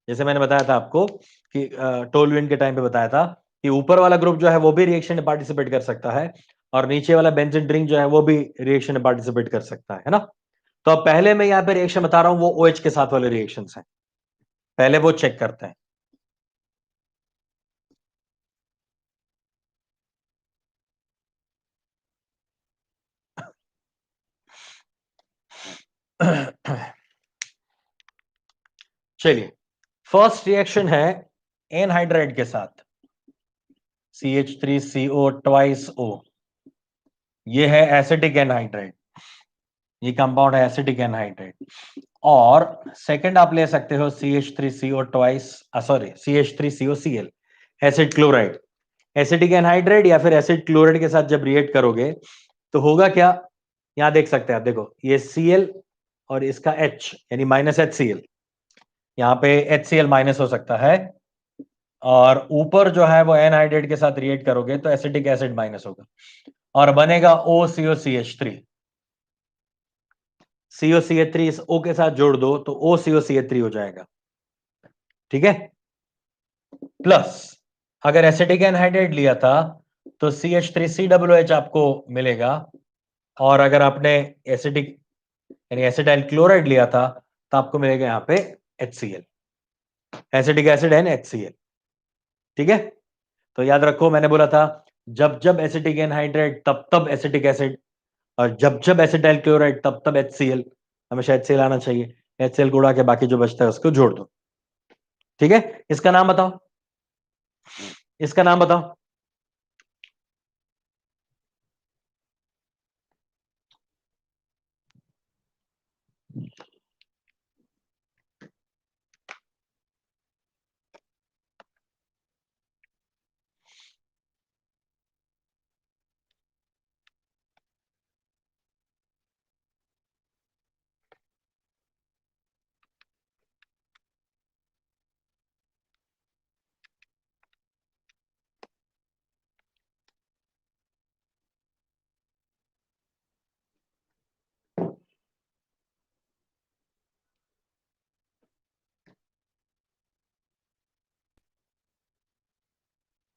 जैसे मैंने बताया था आपको कि टोलुइन के टाइम पे बताया था कि ऊपर वाला ग्रुप जो है वो भी रिएक्शन में पार्टिसिपेट कर सकता है और नीचे वाला बेंजीन रिंग जो है वो भी रिएक्शन में पार्टिसिपेट कर सकता है ना। तो अब पहले मैं यहाँ पे रिएक्शन बता रहा हूं, वो OH के साथ वाले रिएक्शंस हैं, पहले वो चेक करते हैं। चलिए, फर्स्ट रिएक्शन है एनहाइड्राइड के साथ, CH3CO ट्वाइस O। ये है एसिटिक एनहाइड्राइड, ये कंपाउंड है एसिटिक एनहाइड्राइड। और सेकंड आप ले सकते हो CH3CO twice, sorry CH3COCl, acid chloride. Acetic anhydride या फिर एसिड क्लोराइड के साथ जब रिएक्ट करोगे तो होगा क्या, यहां देख सकते हैं आप, देखो ये Cl और इसका H यानी -HCl, यहाँ पे HCl माइनस हो सकता है, और ऊपर जो है वो एनहाइड्रेट के साथ रिएक्ट करोगे तो एसिटिक एसिड माइनस होगा और बनेगा OCOCH3। COCH3 इस O के साथ जोड़ दो तो OCOCH3 हो जाएगा, ठीक है। प्लस अगर एसिटिक एनहाइड्रेट लिया था तो CH3COOH आपको मिलेगा, और अगर आपने एसिटिक यानी एसिटाइल क्लोराइड लिया था तो आपको मिलेगा यहां पे HCl, acetic acid and HCl, ठीक है। तो याद रखो मैंने बोला था जब जब एसिटिक एनहाइड्रेट तब तब एसिटिक एसिड, और जब जब एसिटाइल क्लोराइड तब तब HCl, हमेशा HCl आना चाहिए। HCl को उड़ा के बाकी जो बचता है उसको जोड़ दो, ठीक है। इसका नाम बताओ, इसका नाम बताओ।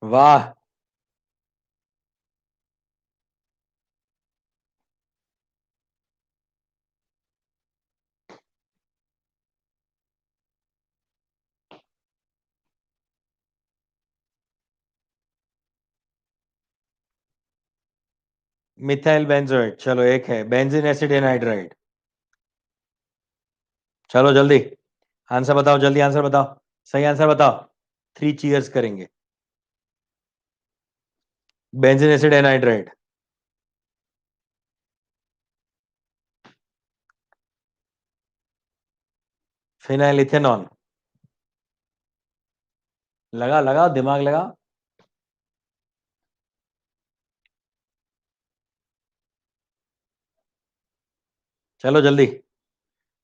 वाह, मिथाइल बेंजोएट, चलो एक है बेंजीन एसिड एनहाइड्राइड। चलो जल्दी आंसर बताओ, जल्दी आंसर बताओ, सही आंसर बताओ, 3 चीयर्स करेंगे। Benzene acid anhydride, phenyl ethanol, लगा लगाओ दिमाग लगाओ। चलो जल्दी,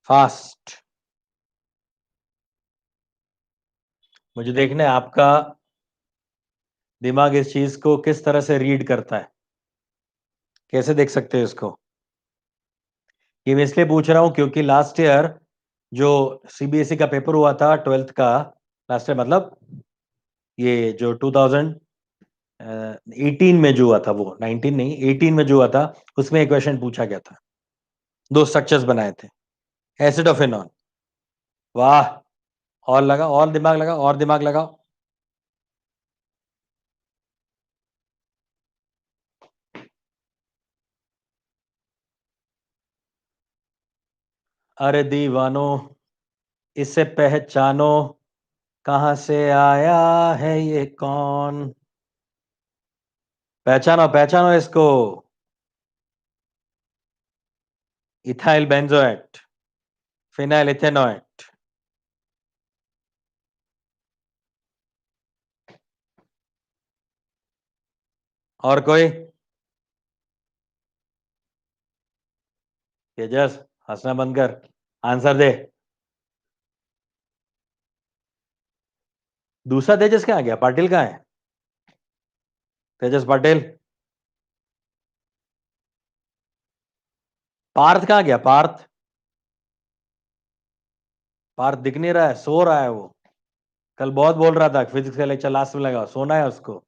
फास्ट, मुझे देखना है आपका दिमाग इस चीज को किस तरह से रीड करता है, कैसे देख सकते हो इसको। ये मैं इसलिए पूछ रहा हूं क्योंकि लास्ट ईयर जो CBSE का पेपर हुआ था 12th का, लास्ट ईयर मतलब ये जो 2018 में जो हुआ था, वो 19 नहीं 18 में जो हुआ था, उसमें एक क्वेश्चन पूछा गया था, 2 स्ट्रक्चर्स बनाए थे, एसिड और फिनॉल। वाह, और लगा, और दिमाग लगा, और दिमाग लगाओ। अरे दीवानो, इसे पहचानो, कहां से आया है ये कौन, पहचानो पहचानो इसको। Ethyl benzoate, phenyl ethanoate. और कोई? तेजस, हंसना बंद कर, आंसर दे। दूसरा तेजस कहाँ गया, पाटिल कहाँ है? तेजस पाटिल, पार्थ कहाँ गया, पार्थ? पार्थ दिख नहीं रहा है, सो रहा है वो, कल बहुत बोल रहा था फिजिक्स का लेक्चर लास्ट में लगा, सोना है उसको।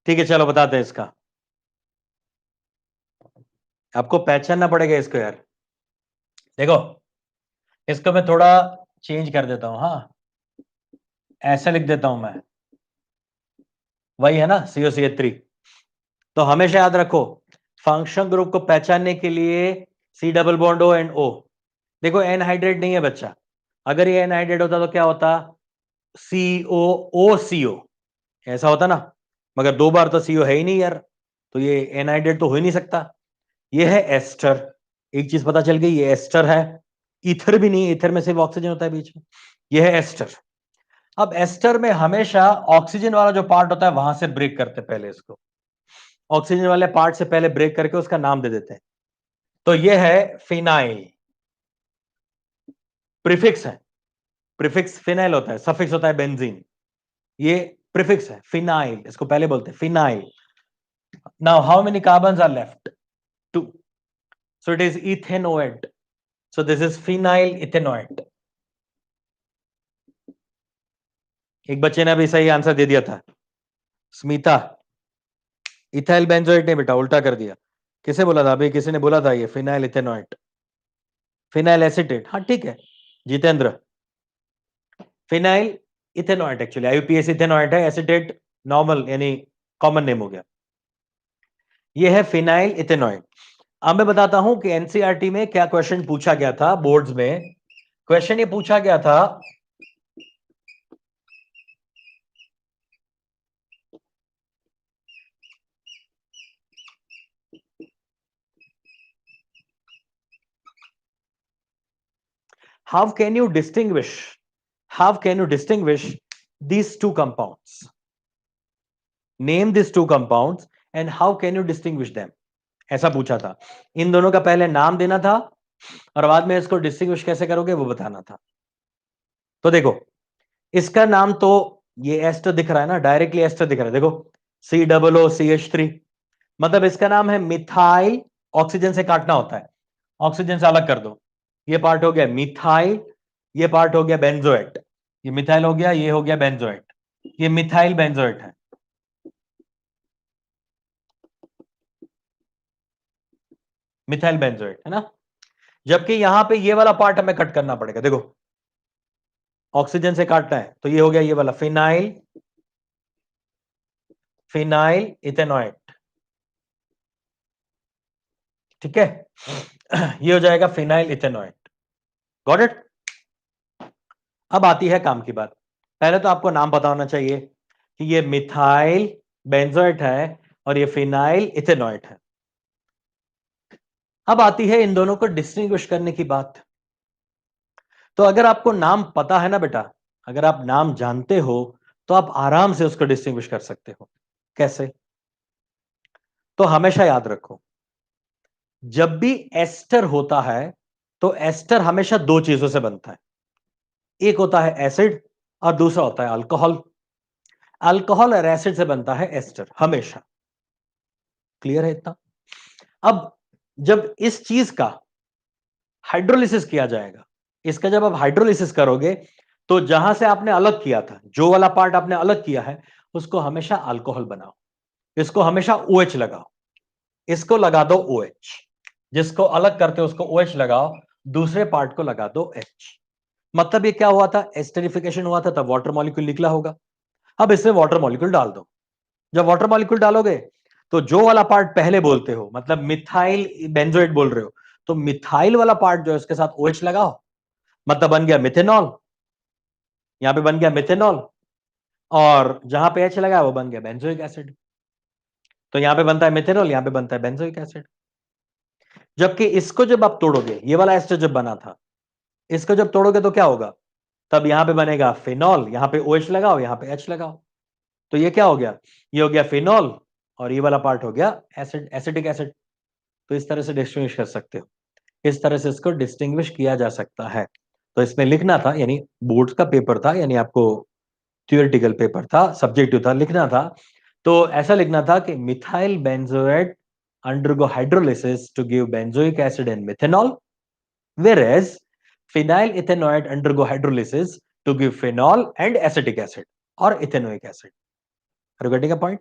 ठीक है चलो बताते हैं इसका, आपको पहचानना पड़ेगा इसको यार। देखो इसको मैं थोड़ा चेंज कर देता हूं, हाँ ऐसे लिख देता हूं मैं, वही है ना COCH3। तो हमेशा याद रखो फंक्शनल ग्रुप को पहचानने के लिए C double bond O and O। देखो एनहाइड्रेट नहीं है बच्चा, अगर ये एनहाइड्रेट होता तो क्या होता, COOCO ऐसा होता ना, मगर दो बार तो CO है ही नहीं यार, तो ये एनहाइड्रेट तो हो ही नहीं सकता। ये है एस्टर, एक चीज पता चल गई, ये एस्टर है। ईथर भी नहीं, ईथर में सिर्फ ऑक्सीजन होता है बीच में। ये है एस्टर। अब एस्टर में हमेशा ऑक्सीजन वाला जो पार्ट होता है वहां से ब्रेक करते हैं, पहले इसको ऑक्सीजन वाले पार्ट से पहले ब्रेक करके उसका नाम दे देते हैं। तो ये है फिनाइल, प्रीफिक्स है, प्रीफिक्स फिनाइल होता है, सफिक्स होता है बेंजीन, ये प्रीफिक्स है फिनाइल, इसको पहले बोलते हैं phenyl. Now how many carbons are left, 2, so it is ethanoate, so this is phenyl ethanoate। एक बच्चे ने अभी सही आंसर दे दिया था, स्मिता। इथाइल बेंजोएट नहीं बेटा, उल्टा कर दिया। किसे बोला था अभी, किसी ने बोला था ये फिनाइल इथेनोएट, फिनाइल एसिटेट, हाँ ठीक है Jitendra, phenyl ethanoate actually IUPAC ethanoate है, एसिटेट नॉर्मल यानी कॉमन नेम हो गया। ये है फिनाइल इथेनोएट। अब मैं बताता हूं कि एनसीईआरटी में क्या क्वेश्चन पूछा गया था, बोर्ड्स में क्वेश्चन ये पूछा गया था, how can you distinguish these two compounds, name these two compounds and how can you distinguish them, ऐसा पूछा था। इन दोनों का पहले नाम देना था और बाद में इसको डिस्टिंग्विश कैसे करोगे वो बताना था। तो देखो इसका नाम तो ये एस्टर दिख रहा है ना, डायरेक्टली एस्टर दिख रहा है, देखो COOCH3, मतलब इसका नाम है मिथाइल, ऑक्सीजन से काटना होता है, ऑक्सीजन से अलग कर दो, ये पार्ट हो गया मिथाइल, ये पार्ट हो गया बेंजोएट, ये मिथाइल हो गया, ये हो गया बेंजोएट, ये मिथाइल बेंजोएट है, मिथाइल बेंजोएट है ना। जबकि यहां पे ये वाला पार्ट हमें कट करना पड़ेगा, देखो ऑक्सीजन से काटना है, तो ये हो गया ये वाला फिनाइल, फिनाइल इथेनोएट, ठीक है ये हो जाएगा फिनाइल इथेनोएट, गॉट इट। अब आती है काम की बात, पहले तो आपको नाम पता होना चाहिए कि ये मिथाइल बेंजोएट है और ये फिनाइल इथेनोएट है। अब आती है इन दोनों को डिस्टिंग्विश करने की बात। तो अगर आपको नाम पता है ना बेटा, अगर आप नाम जानते हो तो आप आराम से उसको डिस्टिंग्विश कर सकते हो। कैसे? तो हमेशा याद रखो जब भी एस्टर होता है तो एस्टर हमेशा दो चीजों से बनता है, एक होता है एसिड और दूसरा होता है अल्कोहल। अल्कोहल और एसिड से बनता है एस्टर हमेशा, क्लियर है इतना। अब जब इस चीज का हाइड्रोलिसिस किया जाएगा, इसका जब आप हाइड्रोलिसिस करोगे तो जहां से आपने अलग किया था, जो वाला पार्ट आपने अलग किया है उसको हमेशा अल्कोहल बनाओ, इसको हमेशा OH लगाओ, इसको लगा दो OH, जिसको अलग करते हो उसको OH लगाओ, दूसरे पार्ट को लगा दो H। मतलब ये क्या हुआ था, एस्टरिफिकेशन हुआ था, तब वाटर मॉलिक्यूल निकला होगा। अब इसमें वाटर मॉलिक्यूल डाल दो, जब वाटर मॉलिक्यूल डालोगे तो जो वाला पार्ट पहले बोलते हो, मतलब मिथाइल बेंजोएट बोल रहे हो, तो मिथाइल वाला पार्ट जो है उसके साथ OH लगाओ, मतलब बन गया मिथेनॉल, यहां पे बन गया मिथेनॉल, और जहां पे H लगा वो बन गया बेंजोइक एसिड। तो यहां पे बनता है मिथेनॉल, यहां पे बनता है बेंजोइक एसिड। जबकि इसको जब आप तोड़ोगे, ये वाला एस्टर जब बना था, इसको जब तोड़ोगे तो क्या होगा, तब यहां पे बनेगा फिनॉल, यहां पे OH लगाओ, यहां पे H लगाओ, तो ये क्या हो गया, ये हो गया फिनॉल और ये वाला पार्ट हो गया एसिड, एसिटिक एसिड। तो इस तरह से डिस्टिंग्विश कर सकते हो, इस तरह से इसको डिस्टिंग्विश किया जा सकता है। तो इसमें लिखना था, यानी बोर्ड का पेपर था, यानी आपको थियोरेटिकल पेपर था, सब्जेक्टिव था, लिखना था तो ऐसा लिखना था कि methyl benzoate undergo hydrolysis to give benzoic acid and methanol, whereas phenyl ethanoate undergo hydrolysis to give phenol and acetic acid or ethanoic acid। Are you getting a point?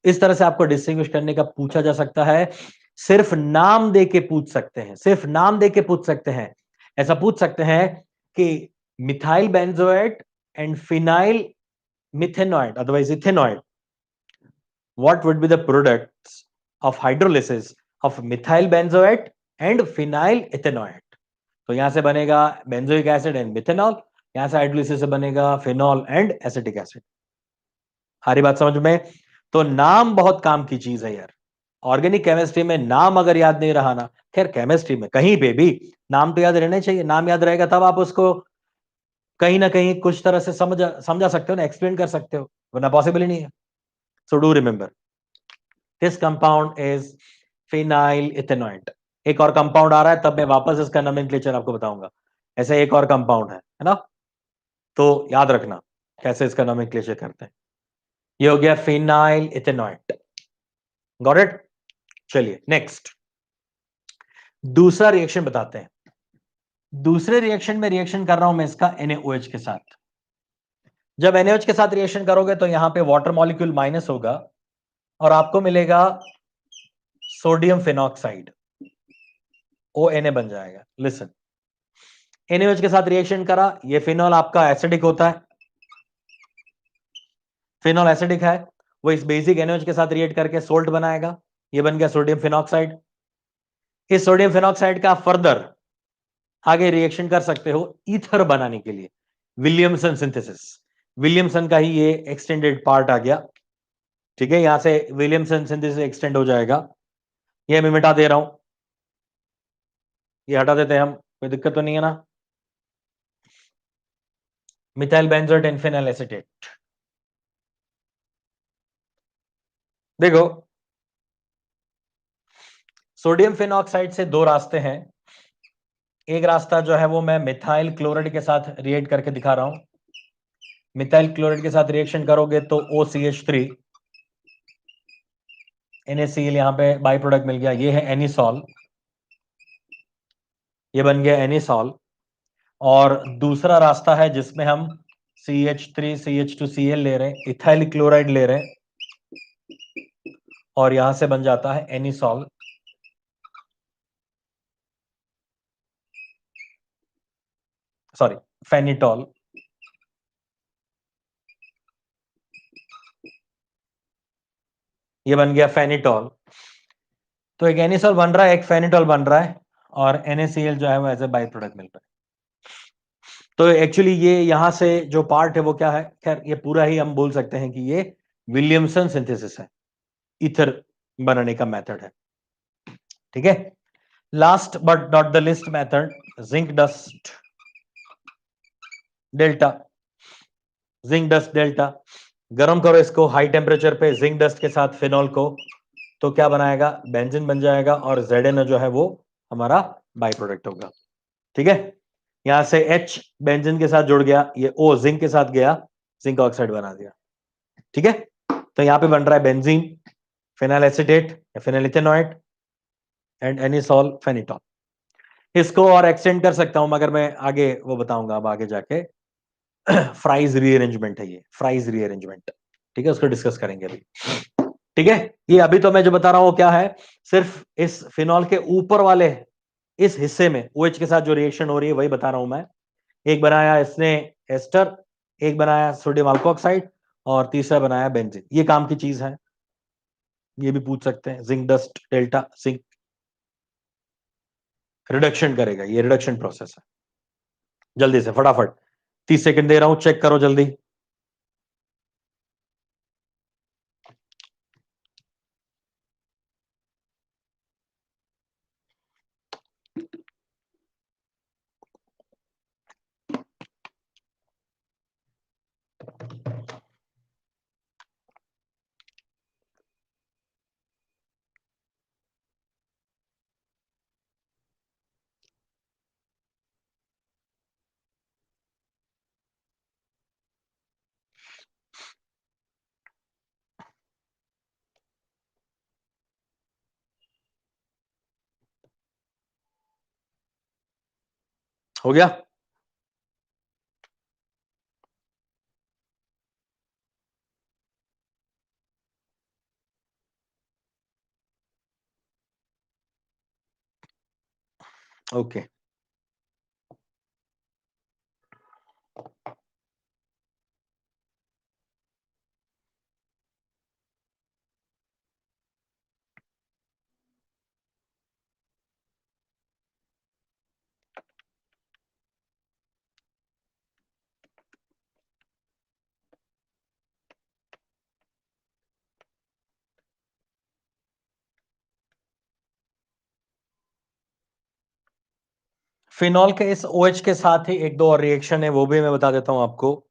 इस तरह से आपको डिस्टिंग्विश करने का पूछा जा सकता है, सिर्फ नाम दे के पूछ सकते हैं, सिर्फ नाम दे के पूछ सकते हैं। ऐसा पूछ सकते हैं कि methyl benzoate and phenyl methanoate otherwise ethanoate, what would be the products of hydrolysis of methyl benzoate and phenyl ethanoate? तो यहां से बनेगा बेंजोइक एसिड एंड मिथेनॉल, यहां से हाइड्रोलिसिस से बनेगा फिनॉल एंड एसिटिक एसिड। सारी बात समझ में? तो नाम बहुत काम की चीज है यार। ऑर्गेनिक केमिस्ट्री में नाम अगर याद नहीं रहा ना, खैर केमिस्ट्री में कहीं पे भी नाम तो याद रहने चाहिए। नाम याद रहेगा तब आप उसको कहीं ना कहीं कुछ तरह से समझा सकते हो ना, एक्सप्लेन कर सकते हो, वरना पॉसिबल ही नहीं है। So do remember this compound is phenyl ethanoid. एक और कंपाउंड आ रहा है, तब मैं वापस इसका नोमेनक्लेचर आपको बताऊंगा। ऐसे एक और कंपाउंड है ना, तो याद रखना कैसे इसका नोमेनक्लेचर करते हैं। ये हो गया फिनाइल इथेनॉइड, गॉट इट। चलिए नेक्स्ट दूसरा रिएक्शन बताते हैं। दूसरे रिएक्शन में रिएक्शन कर रहा हूं मैं इसका NaOH के साथ। जब NaOH के साथ रिएक्शन करोगे तो यहां पे वाटर मॉलिक्यूल माइनस होगा और आपको मिलेगा सोडियम फिनॉक्साइड, ONA बन जाएगा। लिसन, NaOH के साथ रिएक्शन करा, ये फिनॉल आपका एसिडिक होता है, फिनॉल एसिडिक है, वो इस बेसिक NaOH के साथ रिएक्ट करके सोल्ट बनाएगा, ये बन गया सोडियम फिनॉक्साइड। इस सोडियम फिनॉक्साइड का फर्दर आगे रिएक्शन कर सकते हो ईथर बनाने के लिए, विलियमसन सिंथेसिस। विलियमसन का ही ये एक्सटेंडेड पार्ट आ गया, ठीक है। यहां से विलियमसन सिंथेसिस एक्सटेंड हो जाएगा। ये मैं मिटा दे रहा हूं, ये हटा देते हैं हम, कोई दिक्कत तो नहीं है ना। Methyl benzoate and phenyl acetate. देखो सोडियम फिनॉक्साइड से दो रास्ते हैं। एक रास्ता जो है वो मैं मिथाइल क्लोराइड के साथ रिएक्ट करके दिखा रहा हूं। मिथाइल क्लोराइड के साथ रिएक्शन करोगे तो OCH3 NaCl यहां पे बाई प्रोडक्ट मिल गया, ये है एनिसॉल, ये बन गया एनिसॉल। और दूसरा रास्ता है जिसमें हम CH3 CH2Cl ले रहे हैं, इथाइल क्लोराइड ले रहे हैं और यहां से बन जाता है एनिसॉल। सॉरी, फेनिटॉल। ये बन गया फेनिटॉल। तो एक एनिसॉल बन रहा है, एक फेनिटॉल बन रहा है और NaCl जो है वो एज ए बाई प्रोडक्ट मिल रहा है। तो एक्चुअली ये यहां से जो पार्ट है वो क्या है, खैर ये पूरा ही हम बोल सकते हैं कि ये विलियमसन सिंथेसिस है, ईथर बनाने का मेथड है, ठीक है। Last but not the list method, zinc dust delta. Zinc dust delta, गर्म करो इसको हाई टेम्परेचर पे जिंक डस्ट के साथ फिनॉल को, तो क्या बनाएगा, बेंजीन बन जाएगा और ZnO जो है वो हमारा बाई प्रोडक्ट होगा, ठीक है। यहां से H बेंजीन के साथ जुड़ गया, ये O जिंक के साथ गया, जिंक ऑक्साइड बना दिया, ठीक है। तो यहां पे बन रहा है बेंजीन, फिनाइल एसिटेट या फिनाइल इथेनॉइड एंड एनिसॉल फेनिटॉल। इसको और एक्सटेंड कर सकता हूं मगर मैं आगे वो बताऊंगा, अब आगे जाके फ्राइज रीअरेंजमेंट है ये, फ्राइज रीअरेंजमेंट, ठीक है, उसको डिस्कस करेंगे अभी, ठीक है। ये अभी तो मैं जो बता रहा हूं क्या है, सिर्फ इस फिनॉल के ऊपर वाले इस हिस्से में OH के साथ जो रिएक्शन हो रही है वही बता रहा हूं मैं। एक बनाया इसने एस्टर, एक बनाया सोडियम अल्कोक्साइड और तीसरा बनाया बेंजीन। ये काम की चीज है, ये भी पूछ सकते हैं। Zinc dust delta zinc reduction करेगा, ये रिडक्शन प्रोसेस है। जल्दी से फटाफट 30 सेकंड दे रहा हूं, चेक करो जल्दी। हो गया? ओके फिनॉल के इस OH के साथ ही एक दो और रिएक्शन है, वो भी मैं बता देता हूं आपको।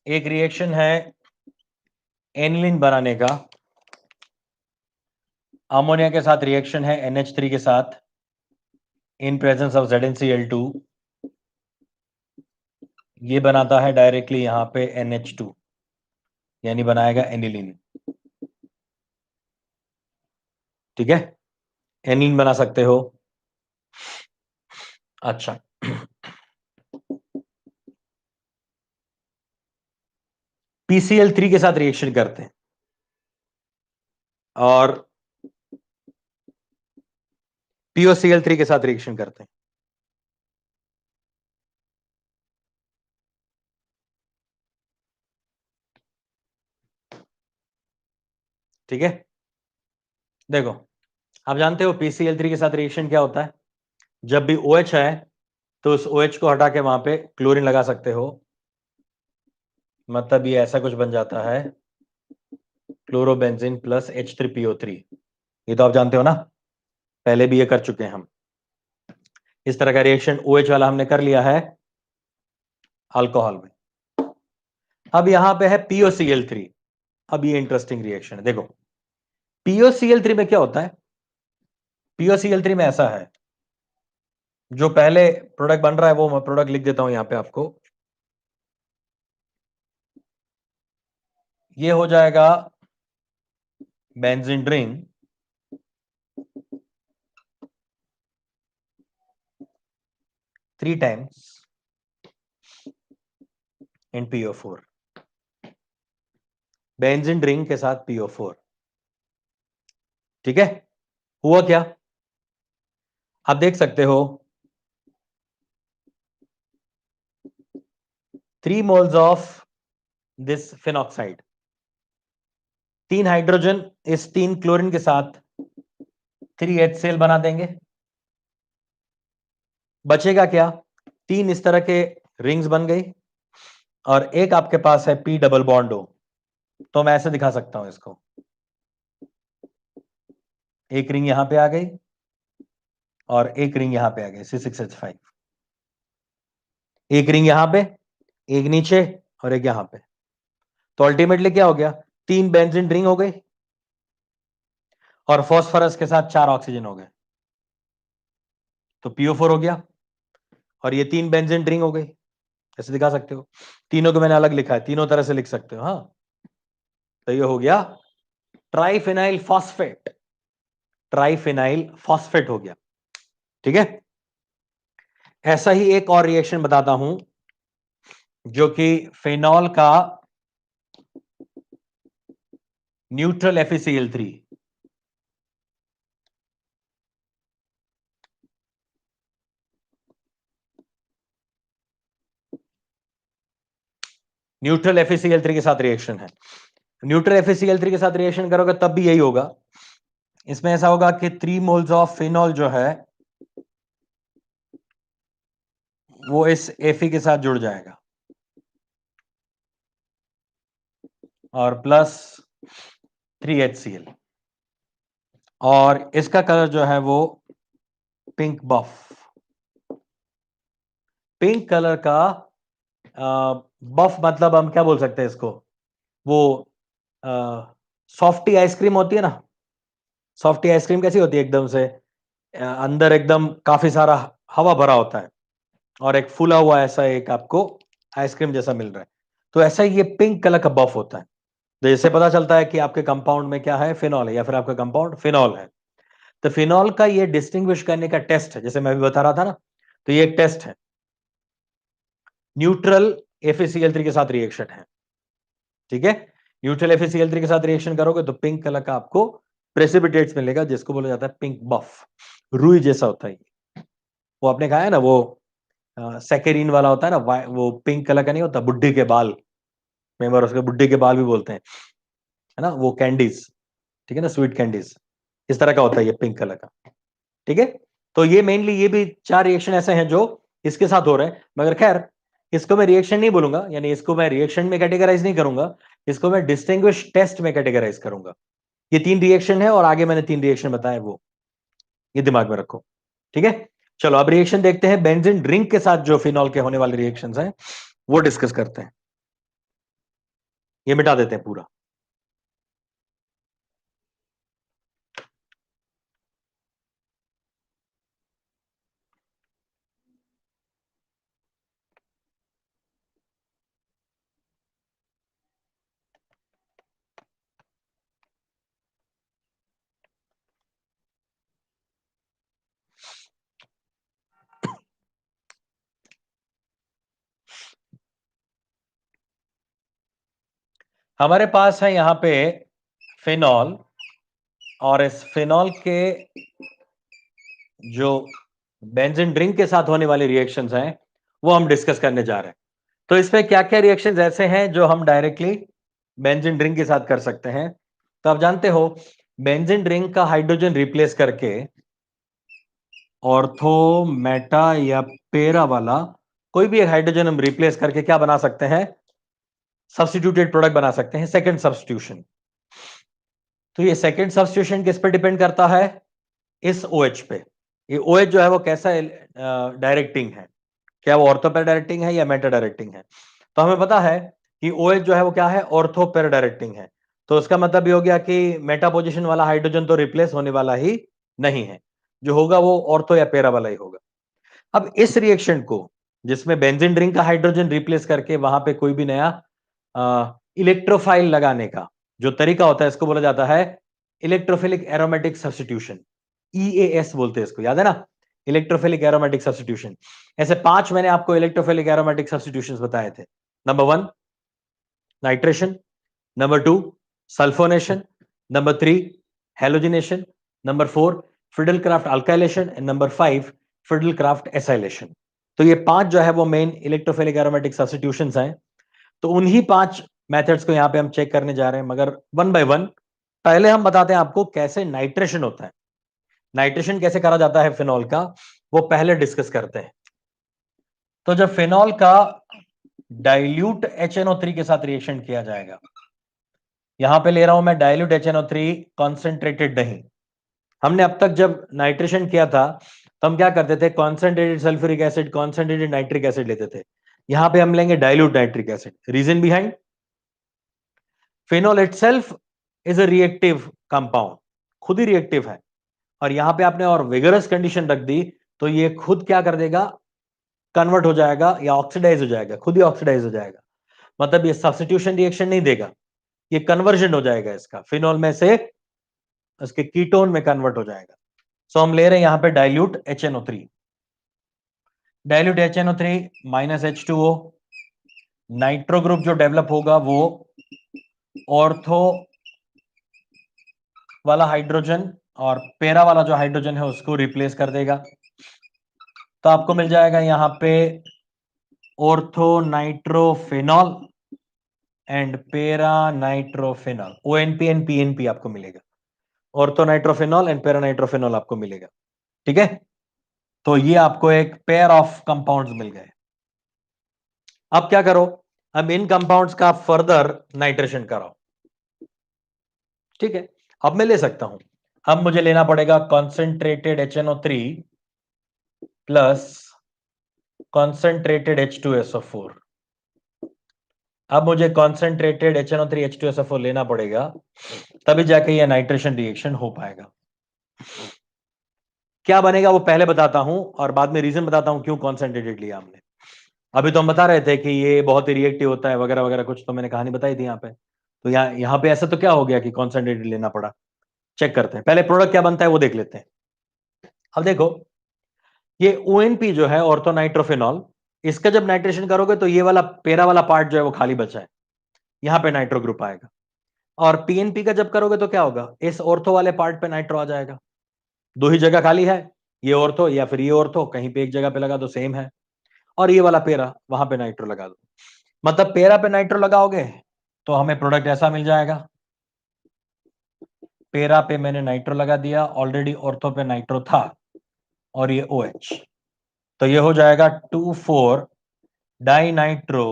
एक रिएक्शन है एनिलीन बनाने का, अमोनिया के साथ रिएक्शन है NH3 के साथ इन प्रेजेंस ऑफ ZnCl2, ये बनाता है डायरेक्टली यहां पे NH2, यानी बनाएगा एनिलीन। ठीक है, एनिलीन बना सकते हो। अच्छा, PCl3 के साथ रिएक्शन करते हैं और POCl3 के साथ रिएक्शन करते हैं। ठीक है, देखो आप जानते हो PCl3 के साथ रिएक्शन क्या होता है। जब भी OH है तो उस OH को हटा के वहां पे क्लोरीन लगा सकते हो, मतलब ये ऐसा कुछ बन जाता है क्लोरोबेंजीन प्लस H3PO3। ये तो आप जानते हो ना, पहले भी ये कर चुके हैं हम। इस तरह का रिएक्शन OH वाला हमने कर लिया है अल्कोहल में। अब यहां पे है POCl3। अब ये इंटरेस्टिंग रिएक्शन है, देखो POCl3 में क्या होता है। POCl3 में ऐसा है, जो पहले प्रोडक्ट बन रहा है वो मैं प्रोडक्ट लिख देता हूं यहां पे आपको। ये हो जाएगा benzene ring, three times in PO4, benzene ring के साथ PO4। ठीक है, हुआ क्या आप देख सकते हो, 3 moles of this phenoxide, 3 hydrogen इस 3 क्लोरीन के साथ 3HCl बना देंगे। बचेगा क्या, 3 इस तरह के रिंग्स बन गई और एक आपके पास है P डबल बॉन्ड O। तो मैं ऐसे दिखा सकता हूं इसको, एक रिंग यहां पे आ गई और एक रिंग यहां पे आ गई C6H5, एक रिंग यहां पे, एक नीचे और एक यहां पे। तो अल्टीमेटली क्या हो गया, 3 बेंजीन रिंग हो गई और फास्फोरस के साथ 4 ऑक्सीजन हो गए, तो PO4 हो गया। और ये 3 बेंजीन रिंग हो गई, ऐसे दिखा सकते हो। तीनों को मैंने अलग लिखा है, तीनों तरह से लिख सकते हो। हाँ, तो ये हो गया ट्राइफिनाइल फॉस्फेट, ट्राइफिनाइल फॉस्फेट हो गया। ठीक है, ऐसा ही एक और रिएक्शन बताता हूं, जो कि फिनॉल का न्यूट्रल FeCl3। न्यूट्रल FeCl3 के साथ रिएक्शन है। न्यूट्रल FeCl3 के साथ रिएक्शन करोगे तब भी यही होगा। इसमें ऐसा होगा कि 3 मोल्स ऑफ फिनॉल जो है वो इस Fe के साथ जुड़ जाएगा और प्लस 3HCl, और इसका कलर जो है वो पिंक बफ, पिंक कलर का। बफ मतलब हम क्या बोल सकते हैं इसको, वो सॉफ्टी आइसक्रीम होती है ना, सॉफ्टी आइसक्रीम कैसी होती है, एकदम से अंदर एकदम काफी सारा हवा भरा होता है और एक फूला हुआ ऐसा एक आपको आइसक्रीम जैसा मिल रहा है। तो ऐसा ही ये पिंक कलर का बफ होता है। तो इससे पता चलता है कि आपके कंपाउंड में क्या है, फिनॉल है, या फिर आपका कंपाउंड फिनॉल है। तो फिनॉल का ये डिस्टिंग्विश करने का टेस्ट है, जैसे मैं भी बता रहा था ना, तो ये एक टेस्ट है, न्यूट्रल FeCl3 के साथ रिएक्शन है। ठीक है, न्यूट्रल FeCl3 के साथ रिएक्शन करोगे तो पिंक कलर का आपको प्रेसिपिटेट्स मिलेगा, जिसको बोला जाता है पिंक बफ, रुई जैसा होता है। वो आपने कहा है ना, वो सेकेरिन वाला होता है ना, वो पिंक कलर का नहीं होता, बुड्ढे के बाल, मेमोर उसके बुड्ढे के बाल भी बोलते हैं, है ना, वो कैंडीज। ठीक है ना, स्वीट कैंडीज। इस तरह का होता है ये पिंक कलर का, ठीक है। तो ये मेनली ये भी 4 रिएक्शन ऐसे हैं जो इसके साथ हो रहे हैं, मगर खैर इसको मैं रिएक्शन नहीं बोलूंगा, यानी इसको मैं रिएक्शन में कैटेगराइज नहीं करूंगा, इसको मैं डिस्टिंग्विश टेस्ट में कैटेगराइज करूंगा। ये 3 रिएक्शन है और आगे मैंने 3 रिएक्शन बताए, वो ये दिमाग में रखो, ठीक है। चलो अब रिएक्शन देखते हैं, बेंजीन ड्रिंक के साथ जो फिनॉल के होने वाले रिएक्शंस हैं वो डिस्कस करते हैं। ये मिटा देते हैं पूरा। हमारे पास है यहां पे फिनॉल, और इस फिनॉल के जो बेंजीन ड्रिंक के साथ होने वाली रिएक्शंस हैं वो हम डिस्कस करने जा रहे हैं। तो इसमें क्या क्या रिएक्शंस ऐसे हैं जो हम डायरेक्टली बेंजीन ड्रिंक के साथ कर सकते हैं। तो आप जानते हो बेंजीन ड्रिंक का हाइड्रोजन रिप्लेस करके ऑर्थो, मेटा या पेरा वाला कोई भी एक हाइड्रोजन हम रिप्लेस करके क्या बना सकते हैं, सब्स्टिट्यूटेड प्रोडक्ट बना सकते हैं, सेकंड सब्स्टिट्यूशन। तो ये सेकंड सब्स्टिट्यूशन किस पे डिपेंड करता है, इस OH पे। ये OH जो है वो कैसा डायरेक्टिंग है, क्या वो ऑर्थो पेर डायरेक्टिंग है या मेटा डायरेक्टिंग है। तो हमें पता है कि OH जो है वो क्या है, ऑर्थो पेर डायरेक्टिंग है। तो उसका मतलब ये हो गया कि मेटा पोजीशन वाला हाइड्रोजन तो रिप्लेस होने वाला ही नहीं है, जो होगा वो ऑर्थो या पेरा वाला ही होगा। अब इस रिएक्शन को जिसमें बेंजीन ड्रिंक का हाइड्रोजन रिप्लेस करके वहां पे कोई भी नया इलेक्ट्रोफाइल लगाने का जो तरीका होता है, इसको बोला जाता है इलेक्ट्रोफिलिक एरोमेटिक सब्स्टिट्यूशन, EAS बोलते हैं इसको, याद है ना, इलेक्ट्रोफिलिक एरोमेटिक सब्स्टिट्यूशन। ऐसे 5 मैंने आपको इलेक्ट्रोफिलिक एरोमेटिक सब्स्टिट्यूशंस बताए थे। Number 1 nitration, number 2 sulphonation, number 3 halogenation, number 4 Friedel Crafts alkylation and number 5 Friedel Crafts acylation. तो ये 5 जो है वो मेन इलेक्ट्रोफिलिक एरोमेटिक सब्स्टिट्यूशंस हैं। तो उन्हीं 5 मेथड्स को यहां पे हम चेक करने जा रहे हैं, मगर वन बाय वन। पहले हम बताते हैं आपको कैसे नाइट्रेशन होता है, नाइट्रेशन कैसे करा जाता है फिनॉल का, वो पहले डिस्कस करते हैं। तो जब फिनॉल का डाइल्यूट HNO3 के साथ रिएक्शन किया जाएगा, यहां पे ले रहा हूं मैं डाइल्यूट HNO3, कॉन्सेंट्रेटेड नहीं। हमने अब तक जब नाइट्रेशन किया था तो हम क्या करते थे, concentrated sulphuric acid, concentrated nitric acid लेते थे। यहां पे हम लेंगे dilute nitric acid. Reason behind, phenol itself is a reactive compound, खुद ही रिएक्टिव है, और यहां पे आपने और विगरस कंडीशन रख दी तो ये खुद क्या कर देगा, कन्वर्ट हो जाएगा या ऑक्सीडाइज हो जाएगा, खुद ही ऑक्सीडाइज हो जाएगा। मतलब ये सब्स्टिट्यूशन रिएक्शन नहीं देगा, ये कन्वर्जन हो जाएगा, इसका फिनॉल में से उसके कीटोन में कन्वर्ट हो जाएगा। सो हम ले रहे हैं यहां पे dilute HNO3, dilute HNO3 minus H2O, nitro group जो डेवलप होगा वो ऑर्थो वाला हाइड्रोजन और पेरा वाला जो हाइड्रोजन है उसको रिप्लेस कर देगा। तो आपको मिल जाएगा यहां पे ऑर्थो नाइट्रोफिनॉल एंड पेरा नाइट्रोफिनॉल, ONP एंड PNP आपको मिलेगा। ऑर्थो नाइट्रोफिनॉल एंड पेरा नाइट्रोफिनॉल आपको मिलेगा, ठीक है। तो ये आपको एक पेयर ऑफ कंपाउंड्स मिल गए। अब क्या करो, अब इन कंपाउंड्स का फर्दर नाइट्रेशन कराओ, ठीक है। अब मैं ले सकता हूं, अब मुझे लेना पड़ेगा concentrated HNO3 plus concentrated H2SO4। अब मुझे कॉन्सेंट्रेटेड HNO3 H2SO4 लेना पड़ेगा, तभी जाके ये नाइट्रेशन रिएक्शन हो पाएगा। क्या बनेगा वो पहले बताता हूं और बाद में रीजन बताता हूं क्यों कॉन्सेंट्रेटेड लिया हमने। अभी तो हम बता रहे थे कि ये बहुत ही रिएक्टिव होता है वगैरह वगैरह, कुछ तो मैंने कहानी बताई थी यहाँ पे। तो यहाँ पे ऐसा तो क्या हो गया कि कॉन्सेंट्रेटेड लेना पड़ा। चेक करते हैं, पहले प्रोडक्ट क्या बनता है वो देख लेते हैं। अब देखो, ये ONP जो है ऑर्थोनाइट्रोफिनॉल, इसका जब नाइट्रेशन करोगे तो ये वाला पेरा वाला पार्ट जो है वो खाली बचा है, यहां पे नाइट्रो ग्रुप आएगा। और PNP का जब करोगे तो क्या होगा, इस ऑर्थो वाले पार्ट पे नाइट्रो आ जाएगा। दो ही जगह खाली है, ये ऑर्थो या फिर ये ऑर्थो, कहीं पे एक जगह पे लगा दो सेम है। और ये वाला पेरा, वहां पे नाइट्रो लगा दो। मतलब पेरा पे नाइट्रो लगाओगे तो हमें प्रोडक्ट ऐसा मिल जाएगा, पेरा पे मैंने नाइट्रो लगा दिया, ऑलरेडी ऑर्थो पे नाइट्रो था, और ये OH, तो ये हो जाएगा 2,4 डाइनाइट्रो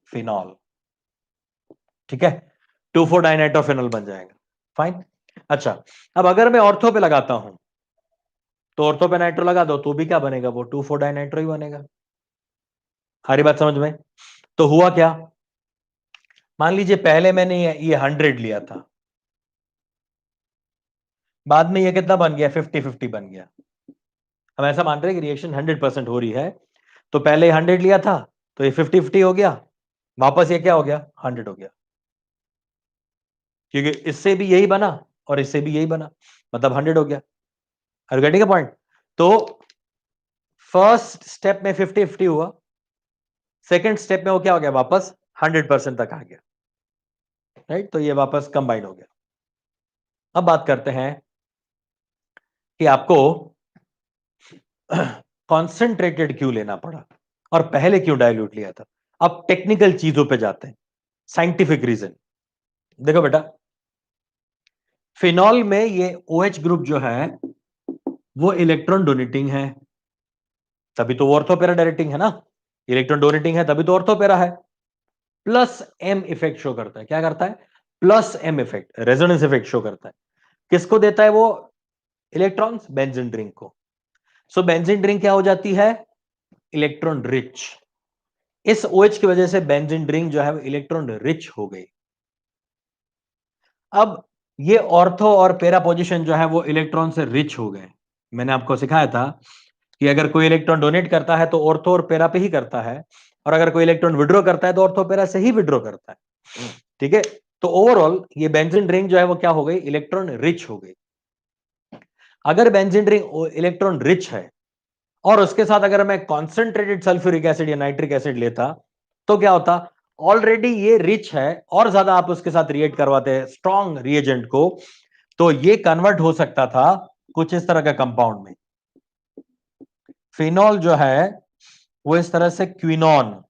फिनॉल। ठीक है, 2,4 डाइनाइट्रो फिनॉल बन जाएगा। फाइन। अच्छा, अब अगर मैं ऑर्थो पे लगाता हूं, तो ऑर्थो पे नाइट्रो लगा दो तो भी क्या बनेगा, वो 2,4 डाइनाइट्रो ही बनेगा। हरी बात समझ में? तो हुआ क्या, मान लीजिए पहले मैंने ये 100 लिया था, बाद में ये कितना बन गया, 50-50 बन गया। हम ऐसा मान रहे हैं कि रिएक्शन 100% हो रही है, तो पहले 100 लिया था तो ये 50-50 हो गया, वापस ये क्या हो गया, 100 हो गया, क्योंकि इससे भी यही बना और इससे भी यही बना, मतलब 100 हो गया। Are you getting a point? तो फर्स्ट स्टेप में 50-50 हुआ, सेकेंड स्टेप में वो क्या हो गया, वापस 100% तक आ गया, राइट? तो ये वापस कंबाइन हो गया। अब बात करते हैं कि आपको कॉन्सेंट्रेटेड क्यों लेना पड़ा और पहले क्यों डाइल्यूट लिया था। अब टेक्निकल चीजों पे जाते हैं, साइंटिफिक रीजन। देखो बेटा, फिनॉल में ये OH ग्रुप जो है वो इलेक्ट्रॉन डोनेटिंग है, तभी तो वो ऑर्थोपेरा डायरेक्टिंग है ना, इलेक्ट्रॉन डोनेटिंग है तभी तो ऑर्थोपेरा है। प्लस M इफेक्ट शो करता है, क्या करता है, plus M effect, resonance effect show करता है। किसको देता है वो इलेक्ट्रॉन्स, बेंजीन ड्रिंक को। सो बेंजीन ड्रिंक क्या हो जाती है, इलेक्ट्रॉन रिच। इस OH की वजह से बेंजीन ड्रिंक जो है वो इलेक्ट्रॉन रिच हो गई। अब ये ऑर्थो और पेरा पोजीशन जो है वो इलेक्ट्रॉन से रिच हो गए। मैंने आपको सिखाया था कि अगर कोई इलेक्ट्रॉन डोनेट करता है तो ऑर्थो और पेरा पे ही करता है, और अगर कोई इलेक्ट्रॉन विड्रॉ करता है तो ऑर्थो पेरा से ही विड्रॉ करता है। ठीक है, तो ओवरऑल ये बेंजीन रिंग जो है वो क्या हो गई, इलेक्ट्रॉन रिच हो गई। अगर बेंजीन रिंग इलेक्ट्रॉन रिच है और उसके साथ अगर मैं कॉन्सेंट्रेटेड सल्फ्यूरिक एसिड या नाइट्रिक एसिड लेता, तो क्या होता, ऑलरेडी ये रिच है और ज्यादा आप उसके साथ रिएक्ट करवाते हैं स्ट्रॉन्ग रिएजेंट को, तो ये कन्वर्ट हो सकता था कुछ इस तरह का कंपाउंड में। फिनॉल जो है वो इस तरह से क्विनॉन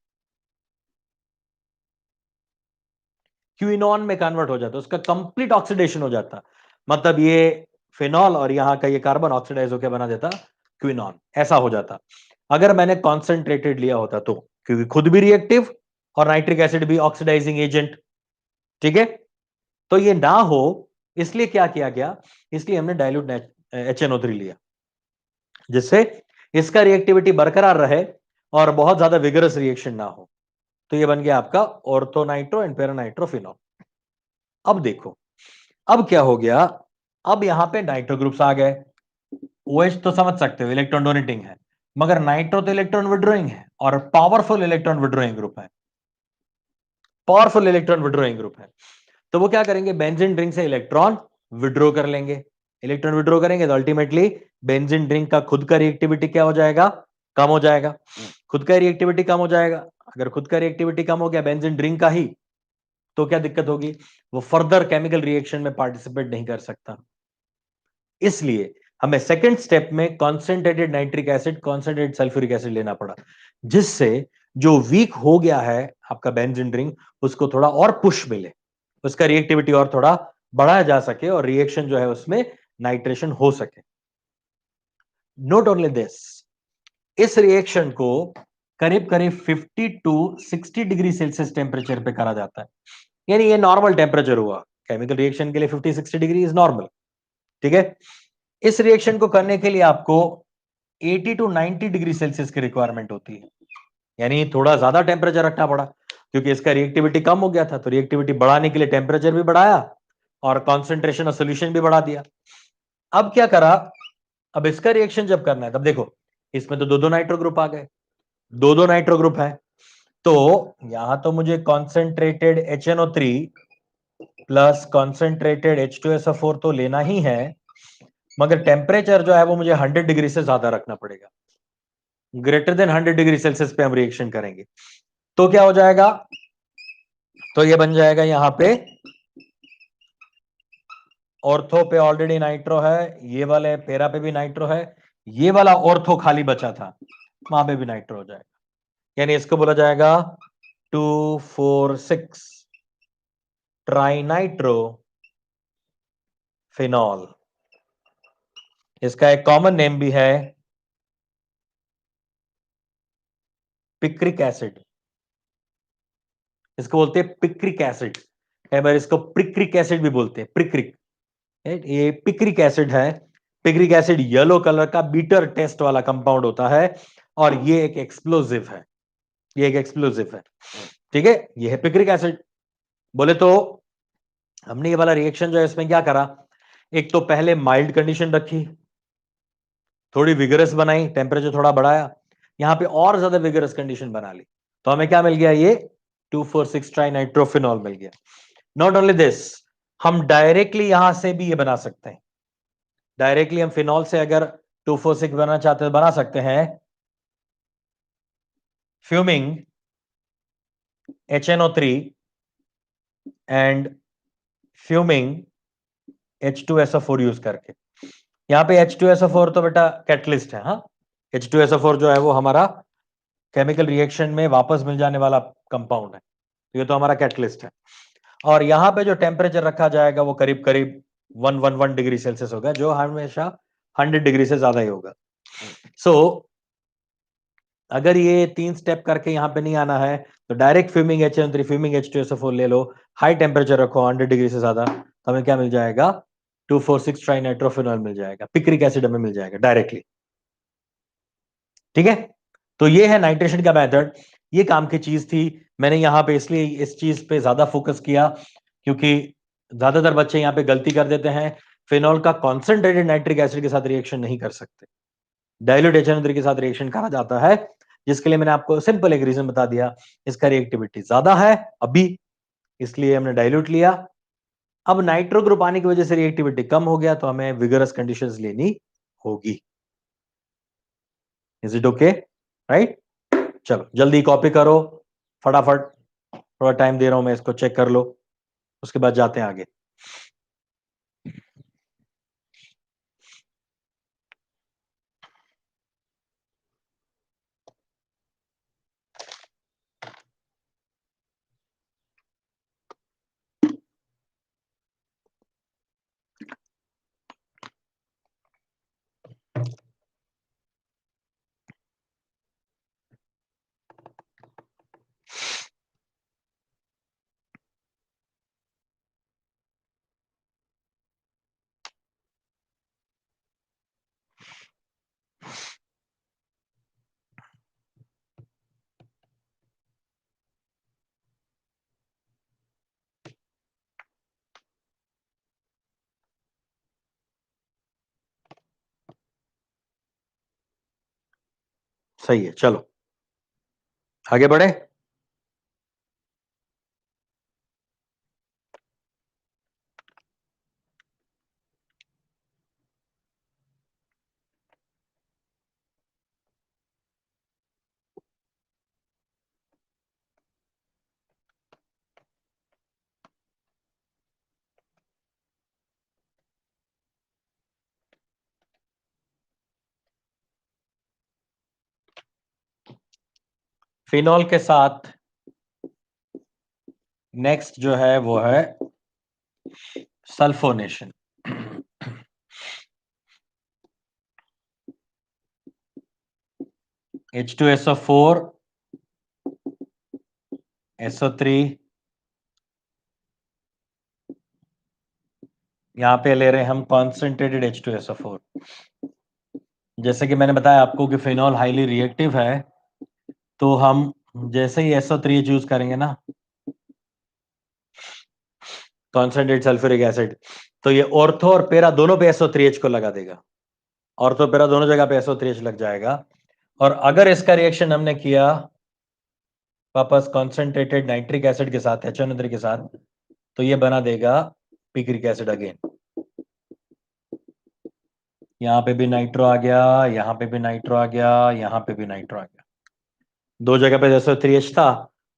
में कन्वर्ट हो जाता, उसका कंप्लीट ऑक्सीडेशन हो जाता, मतलब ये फिनॉल और यहां का ये कार्बन ऑक्सीडाइज होकर बना देता क्विनॉन, ऐसा हो जाता अगर मैंने कॉन्सेंट्रेटेड लिया होता तो, क्योंकि खुद भी रिएक्टिव और नाइट्रिक एसिड भी ऑक्सीडाइजिंग एजेंट। ठीक है, तो ये ना हो इसलिए क्या किया गया, इसलिए हमने डाइल्यूट HNO3 लिया, जिससे इसका रिएक्टिविटी बरकरार रहे और बहुत ज्यादा विगरस रिएक्शन ना हो। तो ये बन गया आपका ऑर्थोनाइट्रो एंड पेरानाइट्रोफिनॉल। अब देखो, अब क्या हो गया, अब यहां पे नाइट्रो ग्रुप्स आ गए। OH तो समझ सकते हो इलेक्ट्रॉन डोनेटिंग है, मगर नाइट्रो तो इलेक्ट्रॉन विड्रॉइंग है और पावरफुल इलेक्ट्रॉन विड्रॉइंग ग्रुप है, पावरफुल इलेक्ट्रॉन विड्रॉइंग ग्रुप है। तो वो क्या करेंगे, बेंजीन ड्रिंक से इलेक्ट्रॉन विड्रॉ कर लेंगे। इलेक्ट्रॉन विड्रॉ करेंगे तो अल्टीमेटली बेंजीन ड्रिंक का खुद का रिएक्टिविटी क्या हो जाएगा, कम हो जाएगा। खुद का रिएक्टिविटी कम हो जाएगा, अगर खुद का रिएक्टिविटी कम हो गया बेंजीन ड्रिंक का ही, तो क्या दिक्कत होगी, वो फर्दर केमिकल रिएक्शन में पार्टिसिपेट नहीं कर सकता। इसलिए हमें सेकंड स्टेप में concentrated nitric acid, concentrated sulphuric acid लेना पड़ा, जिससे जो वीक हो गया है आपका बेंजीन रिंग, उसको थोड़ा और पुश मिले, उसका रिएक्टिविटी और थोड़ा बढ़ाया जा सके और रिएक्शन जो है उसमें नाइट्रेशन हो सके। नोट ओनली दिस, इस रिएक्शन को करीब करीब 50 टू 60 डिग्री सेल्सियस टेम्परेचर पे करा जाता है, यानी ये नॉर्मल टेम्परेचर हुआ केमिकल रिएक्शन के लिए, 50-60 डिग्री इज नॉर्मल। ठीक है, इस रिएक्शन को करने के लिए आपको 80 टू 90 डिग्री सेल्सियस की रिक्वायरमेंट होती है, यानी थोड़ा ज्यादा टेम्परेचर रखना पड़ा, क्योंकि इसका रिएक्टिविटी कम हो गया था, तो रिएक्टिविटी बढ़ाने के लिए टेम्परेचर भी बढ़ाया और कॉन्सेंट्रेशन ऑफ सोल्यूशन भी बढ़ा दिया। अब क्या करा, अब इसका रिएक्शन जब करना है, तब देखो इसमें तो दो दो नाइट्रो ग्रुप आ गए, दो दो नाइट्रो ग्रुप है, तो यहां तो मुझे concentrated HNO3 plus concentrated H2SO4 तो लेना ही है, मगर टेम्परेचर जो है वो मुझे 100 डिग्री से ज्यादा रखना पड़ेगा, ग्रेटर देन 100 डिग्री सेल्सियस पे हम रिएक्शन करेंगे। तो क्या हो जाएगा, तो ये बन जाएगा यहां पे ऑर्थो पे ऑलरेडी नाइट्रो है, ये वाले पेरा पे भी नाइट्रो है, ये वाला ऑर्थो खाली बचा था वहां पे भी नाइट्रो हो जाएगा, यानी इसको बोला जाएगा 2, 4, 6 ट्राइनाइट्रो फिनॉल। इसका एक कॉमन नेम भी है पिक्रिक एसिड। इसको बोलते हैं पिक्रिक एसिड, कई बार इसको प्रिक्रिक एसिड भी बोलते हैं, प्रिक्रिक। ये पिक्रिक एसिड है। पिक्रिक एसिड येलो कलर का बीटर टेस्ट वाला कंपाउंड होता है और ये एक एक्सप्लोजिव है। ये एक एक्सप्लोजिव है, ठीक है। ये है पिक्रिक एसिड। बोले तो हमने ये वाला रिएक्शन जो है इसमें क्या करा, एक तो पहले माइल्ड कंडीशन रखी, थोड़ी विगरस बनाई, टेम्परेचर थोड़ा बढ़ाया, यहां पे और ज्यादा विगरस कंडीशन बना ली, तो हमें क्या मिल गया, ये 2,4,6 ट्राइनाइट्रोफिनॉल मिल गया। नॉट ओनली दिस, हम डायरेक्टली यहां से भी ये बना सकते हैं। डायरेक्टली हम फिनॉल से अगर 2,4,6 बनाना चाहते हैं तो बना सकते हैं। Fuming HNO3 and fuming H2SO4 use करके। यहां पे H2SO4 तो बेटा कैटलिस्ट है, हाँ। H2SO4 जो है वो हमारा केमिकल रिएक्शन में वापस मिल जाने वाला कंपाउंड है, तो ये तो हमारा कैटलिस्ट है। और यहां पे जो टेम्परेचर रखा जाएगा वो करीब करीब 111 डिग्री सेल्सियस होगा, जो हमेशा 100 डिग्री से ज्यादा ही होगा। सो अगर ये 3 स्टेप करके यहां पे नहीं आना है तो direct fuming HNO3 fuming H2SO4 ले लो, हाई टेम्परेचर रखो 100 डिग्री से ज्यादा, तो हमें क्या मिल जाएगा, 2,4,6 ट्राइनाइट्रोफिनॉल मिल जाएगा, पिक्रिक एसिड हमें मिल जाएगा डायरेक्टली, ठीक है। तो ये है नाइट्रेशन का मेथड, ये काम की चीज थी। मैंने यहां पे इसलिए इस चीज पे ज्यादा फोकस किया क्योंकि ज्यादातर बच्चे यहां पे गलती कर देते हैं, फिनॉल का कॉन्सेंट्रेटेड नाइट्रिक एसिड के साथ रिएक्शन नहीं कर सकते, डाइल्यूट HNO3 के साथ रिएक्शन करा जाता है, जिसके लिए मैंने आपको सिंपल एक रीजन बता दिया, इसका रिएक्टिविटी ज्यादा है अभी, इसलिए हमने डाइल्यूट लिया। अब नाइट्रो ग्रुप आने की वजह से रिएक्टिविटी कम हो गया, तो हमें विगरस कंडीशंस लेनी होगी। Is it okay, right. चलो जल्दी कॉपी करो फटाफट, थोड़ा टाइम दे रहा हूं मैं, इसको चेक कर लो, उसके बाद जाते हैं आगे। सही है, चलो आगे बढ़े। फिनॉल के साथ नेक्स्ट जो है वो है सल्फोनेशन। H2SO4 SO3, यहां पे ले रहे हैं हम कॉन्सेंट्रेटेड H2SO4। जैसे कि मैंने बताया आपको कि फिनॉल हाईली रिएक्टिव है, तो हम जैसे ही SO3 यूज करेंगे ना, कॉन्सेंट्रेट सल्फ्यूरिक एसिड, तो ये ऑर्थो और पेरा दोनों पे SO3H को लगा देगा, ऑर्थो पेरा दोनों जगह पे SO3H लग जाएगा। और अगर इसका रिएक्शन हमने किया वापस कॉन्सेंट्रेटेड नाइट्रिक एसिड के साथ HNO3 के साथ, तो ये बना देगा पिक्रिक एसिड अगेन। यहां पे भी नाइट्रो आ गया, यहां पे भी नाइट्रो आ गया, यहां पे भी नाइट्रो आ गया, दो जगह पे SO3H था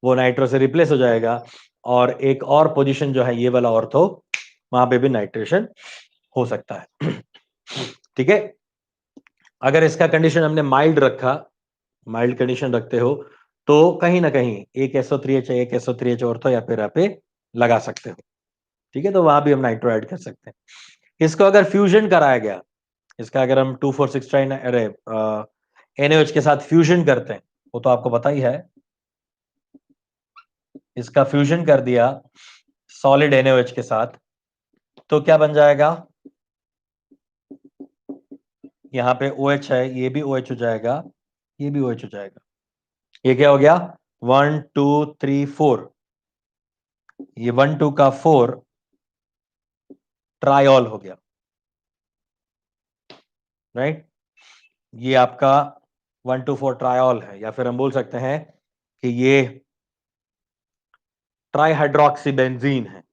वो नाइट्रो से रिप्लेस हो जाएगा, और एक और पोजीशन जो है ये वाला ऑर्थो, वहां पे भी नाइट्रेशन हो सकता है। ठीक है। अगर इसका कंडीशन हमने माइल्ड रखा, माइल्ड कंडीशन रखते हो, तो कहीं ना कहीं एक SO3H एक SO3H ऑर्थो या फिर पे लगा सकते हो। ठीक है, तो वहां भी हम नाइट्रो ऐड कर सकते हैं। इसको अगर फ्यूजन कराया गया, इसको अगर फ्यूजन कराया गया, इसका अगर हम 2,4,6 ट्राइन अरे NaOH के साथ फ्यूजन करते हैं, वो तो आपको पता ही है, इसका फ्यूजन कर दिया सॉलिड NaOH के साथ, तो क्या बन जाएगा, यहां पे OH है, ये भी OH हो जाएगा, ये भी OH हो जाएगा। ये क्या हो गया, 1 2 3 4, ये 1 2 का 4 ट्रायॉल हो गया, राइट। ये आपका 1 2 4 ट्रायॉल है, या फिर हम बोल सकते हैं कि ये ट्राइहाइड्रोक्सीबेंजीन है,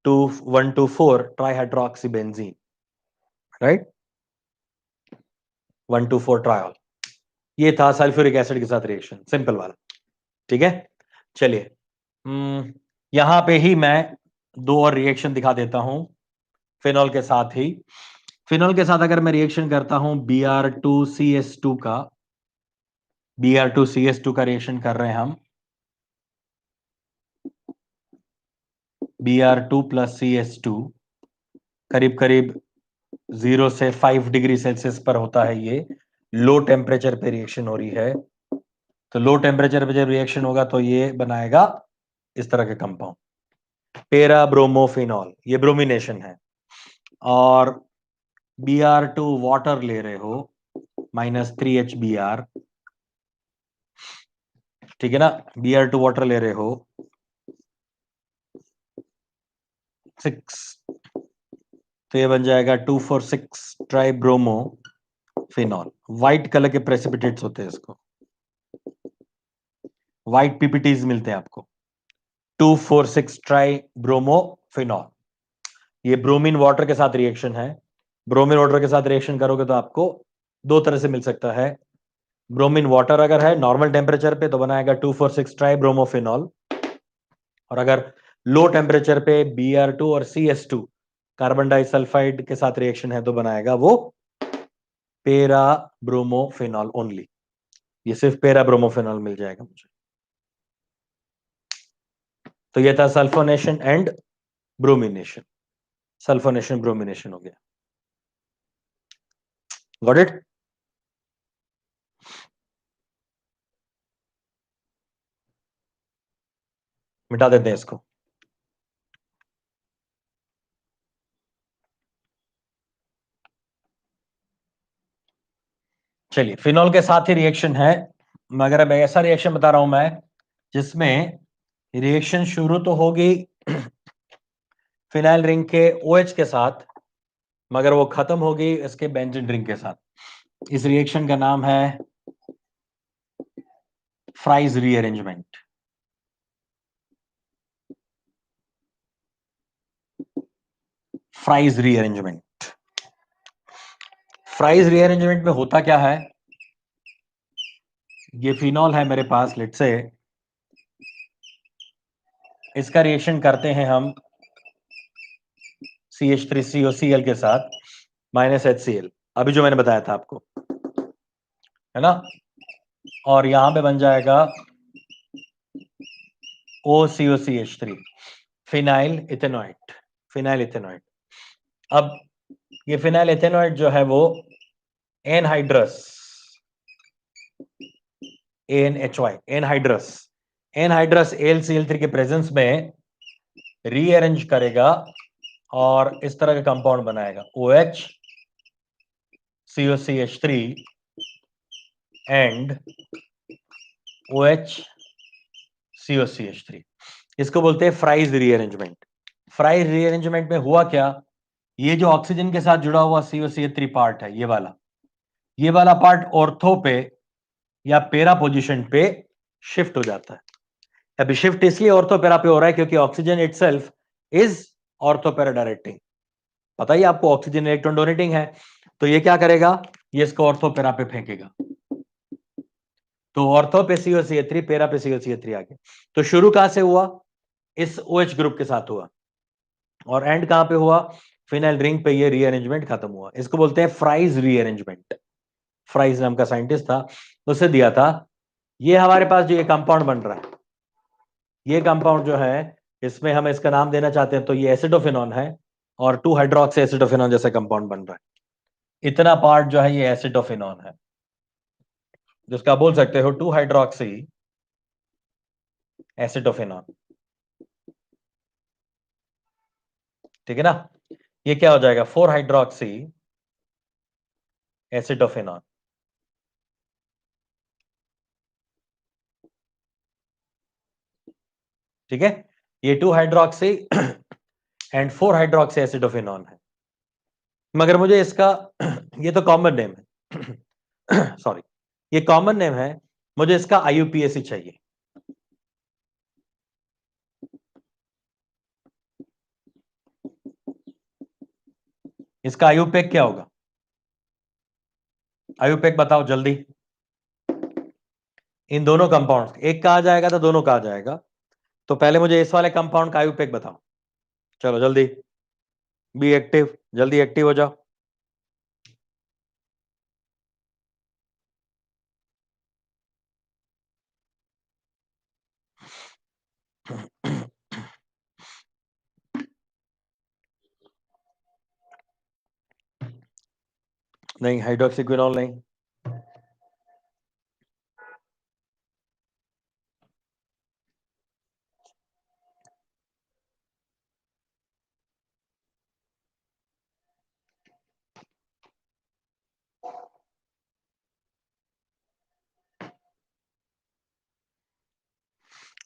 1 2 4 ट्राइहाइड्रोक्सीबेंजीन, राइट, 1 2 4 ट्रायॉल। ये था सल्फ्यूरिक एसिड के साथ रिएक्शन, सिंपल वाला, ठीक है। चलिए यहां पे ही मैं दो और रिएक्शन दिखा देता हूं फिनॉल के साथ ही। फिनॉल के साथ अगर मैं रिएक्शन करता हूं Br2CS2 का, Br2CS2 का रिएक्शन कर रहे हैं हम, Br2 प्लस CS2 करीब करीब 0 से 5 डिग्री सेल्सियस पर होता है, ये लो टेम्परेचर पे रिएक्शन हो रही है। तो लो टेम्परेचर पे जब रिएक्शन होगा तो ये बनाएगा इस तरह के कंपाउंड, पेरा ब्रोमोफिनॉल, ये ब्रोमिनेशन है। और Br2 वाटर ले रहे हो, -3HBr, ठीक है ना, Br2 वाटर ले रहे हो 6, तो ये बन जाएगा 2,4,6 ट्राइब्रोमो फिनॉल। व्हाइट कलर के प्रेसिपिटेट्स होते हैं, इसको व्हाइट पीपीटीज मिलते हैं आपको। 2,4,6 ट्राइब्रोमोफिनॉल, ये ब्रोमीन वाटर के साथ रिएक्शन है। ब्रोमीन वाटर के साथ रिएक्शन करोगे तो आपको दो तरह से मिल सकता है। ब्रोमीन वाटर अगर है नॉर्मल टेम्परेचर पे तो बनाएगा 2,4,6 ट्राइब्रोमोफिनॉल, और अगर लो टेम्परेचर पे Br2 और CS2 कार्बन डाइसल्फाइड के साथ रिएक्शन है तो बनाएगा वो पेरा ब्रोमोफिनॉल ओनली। ये सिर्फ पेरा ब्रोमोफिनॉल मिल जाएगा मुझे। तो ये था sulphonation and bromination, sulphonation bromination हो गया। Got it. मिटा देते हैं इसको। चलिए, फिनॉल के साथ ही रिएक्शन है, मगर अब ऐसा रिएक्शन बता रहा हूं मैं जिसमें रिएक्शन शुरू तो होगी फिनाइल रिंग के OH के साथ, मगर वो खत्म होगी इसके बेंजीन रिंग के साथ। इस रिएक्शन का नाम है fries rearrangement. Fries rearrangement, fries rearrangement में होता क्या है, ये फिनॉल है मेरे पास, लेट से इसका रिएक्शन करते हैं हम CH3COCl के साथ -HCl, अभी जो मैंने बताया था आपको, है ना। और यहां पे बन जाएगा OCOCH3, phenyl ethanoid, phenyl ethanoid. अब ये फिनाइल इथेनॉइड जो है वो anhydrous, ANHY, anhydrous, anhydrous AlCl3 के प्रेजेंस में रीअरेंज करेगा और इस तरह का कंपाउंड बनाएगा OH COCH3 and OH COCH3। इसको बोलते हैं फ्राइज रीअरेंजमेंट। फ्राइज रीअरेंजमेंट में हुआ क्या, ये जो ऑक्सीजन के साथ जुड़ा हुआ COCH3 पार्ट है, ये वाला पार्ट ऑर्थो पे या पेरा पोजीशन पे शिफ्ट हो जाता है। अभी शिफ्ट इसलिए ऑर्थो पेरा पे हो रहा है क्योंकि ऑक्सीजन इटसेल्फ इज ऑर्थो पेरा डायरेक्टिंग, पता ही आपको ऑक्सीजन इलेक्ट्रॉन डोनेटिंग है, तो ये क्या करेगा, ये इसको ऑर्थो पेरा पे फेंकेगा। तो ऑर्थो पे COCH3, पेरा पे COCH3 आ गया। तो शुरू कहां से हुआ, इस OH ग्रुप के साथ हुआ, और एंड कहां पे हुआ, फिनाइल रिंग पे ये रीअरेंजमेंट खत्म हुआ। इसको बोलते हैं फ्राइज रीअरेंजमेंट। फ्राइज नाम का साइंटिस्ट था, उसे दिया था। ये हमारे पास जो ये कंपाउंड बन रहा है, ये कंपाउंड जो है इसमें हम इसका नाम देना चाहते हैं तो ये एसिडोफिनॉन है और 2 हाइड्रोक्सी एसिडोफिनॉन जैसा कंपाउंड बन रहा है। इतना पार्ट जो है ये एसिडोफिनॉन है, जिसका बोल सकते हो 2 हाइड्रोक्सी एसिडोफिनॉन। ठीक है ना। ये क्या हो जाएगा 4 हाइड्रोक्सी एसिडोफिनॉन। ठीक है, ये 2 हाइड्रोक्सी एंड 4 हाइड्रोक्सी एसिडोफिनॉन है। मगर मुझे इसका ये तो कॉमन नेम है सॉरी, ये कॉमन नेम है, मुझे इसका आईयूपीएसी चाहिए। इसका आयुपेक क्या होगा? आयुपेक बताओ जल्दी। इन दोनों कंपाउंड, एक कहा जाएगा तो दोनों कहा जाएगा, तो पहले मुझे इस वाले कंपाउंड का आयुपेक बताओ। चलो जल्दी, बी एक्टिव, जल्दी एक्टिव हो जाओ। नहीं, हाइड्रोक्सीक्विनोल नहीं।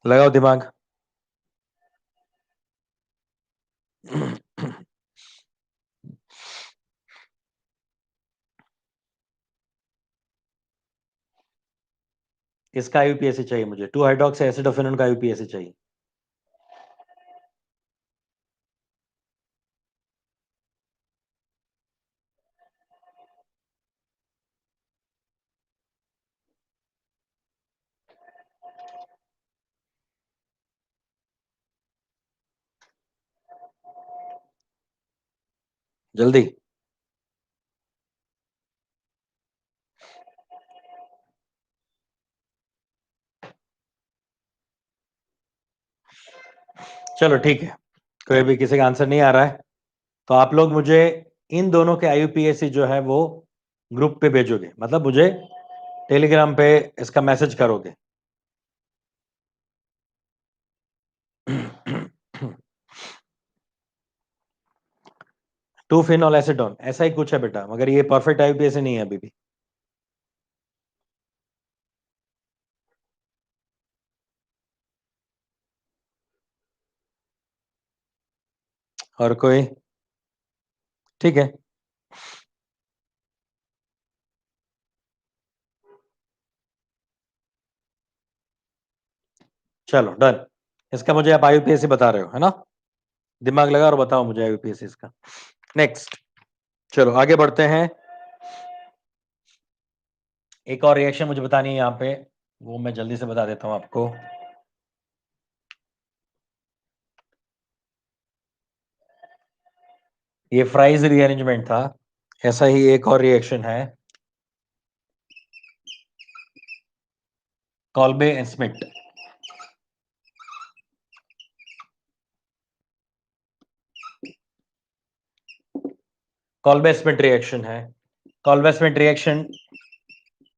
लगाओ दिमाग। इसका आईयूपीएसी चाहिए मुझे, 2 हाइड्रोक्सी एसिडोफिनोन का आईयूपीएसी चाहिए। जल्दी। चलो ठीक है, कोई भी किसी का आंसर नहीं आ रहा है तो आप लोग मुझे इन दोनों के आईयूपीएसी जो है वो ग्रुप पे भेजोगे, मतलब मुझे टेलीग्राम पे इसका मैसेज करोगे। टू फिनॉल एसिडोन ऐसा ही कुछ है बेटा, मगर ये परफेक्ट आईयूपीएसी नहीं है अभी भी। और कोई? ठीक है, चलो डन। इसका मुझे आप आईयूपीएसी बता रहे हो है ना, दिमाग लगा और बताओ मुझे आईयूपीएसी इसका। नेक्स्ट, चलो आगे बढ़ते हैं। एक और रिएक्शन मुझे बतानी है यहाँ पे, वो मैं जल्दी से बता देता हूं आपको। ये फ्राइज रीअरेंजमेंट था, ऐसा ही एक और रिएक्शन है, Kolbe and Schmitt. Kolbe Schmitt reaction है। कॉल्बे स्मिट रिएक्शन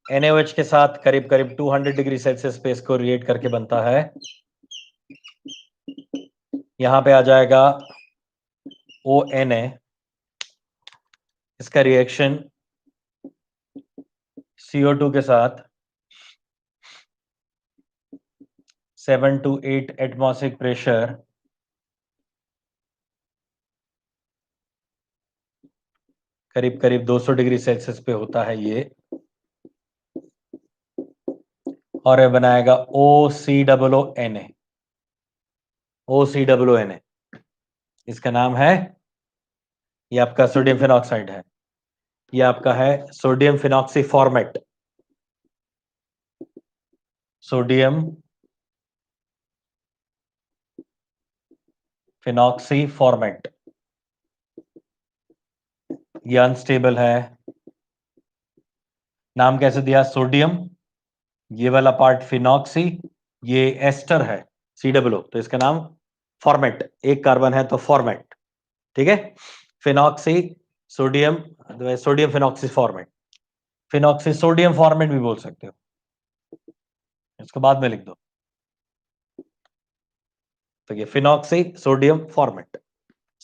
NaOH के साथ करीब करीब 200 डिग्री सेल्सियस पे इसको रिएक्ट करके बनता है। यहां पे आ जाएगा ONA, इसका रिएक्शन CO2 के साथ 7 to 8 एटमॉस्फेरिक प्रेशर करीब करीब 200 डिग्री सेल्सियस पे होता है ये, और ये बनाएगा OCOONA। OCOONA इसका नाम है, ये आपका सोडियम फिनॉक्साइड है, ये आपका है sodium phenoxy format. Sodium phenoxy format, ये अनस्टेबल है। नाम कैसे दिया? सोडियम, ये वाला पार्ट फिनॉक्सी, ये एस्टर है COO, तो इसका नाम फॉर्मेट, एक कार्बन है तो फॉर्मेट, ठीक है। Phenoxy sodium, sodium phenoxy format, phenoxy sodium format भी बोल सकते हो, इसको बाद में लिख दो। तो ये फिनॉक्सी सोडियम फॉर्मेट,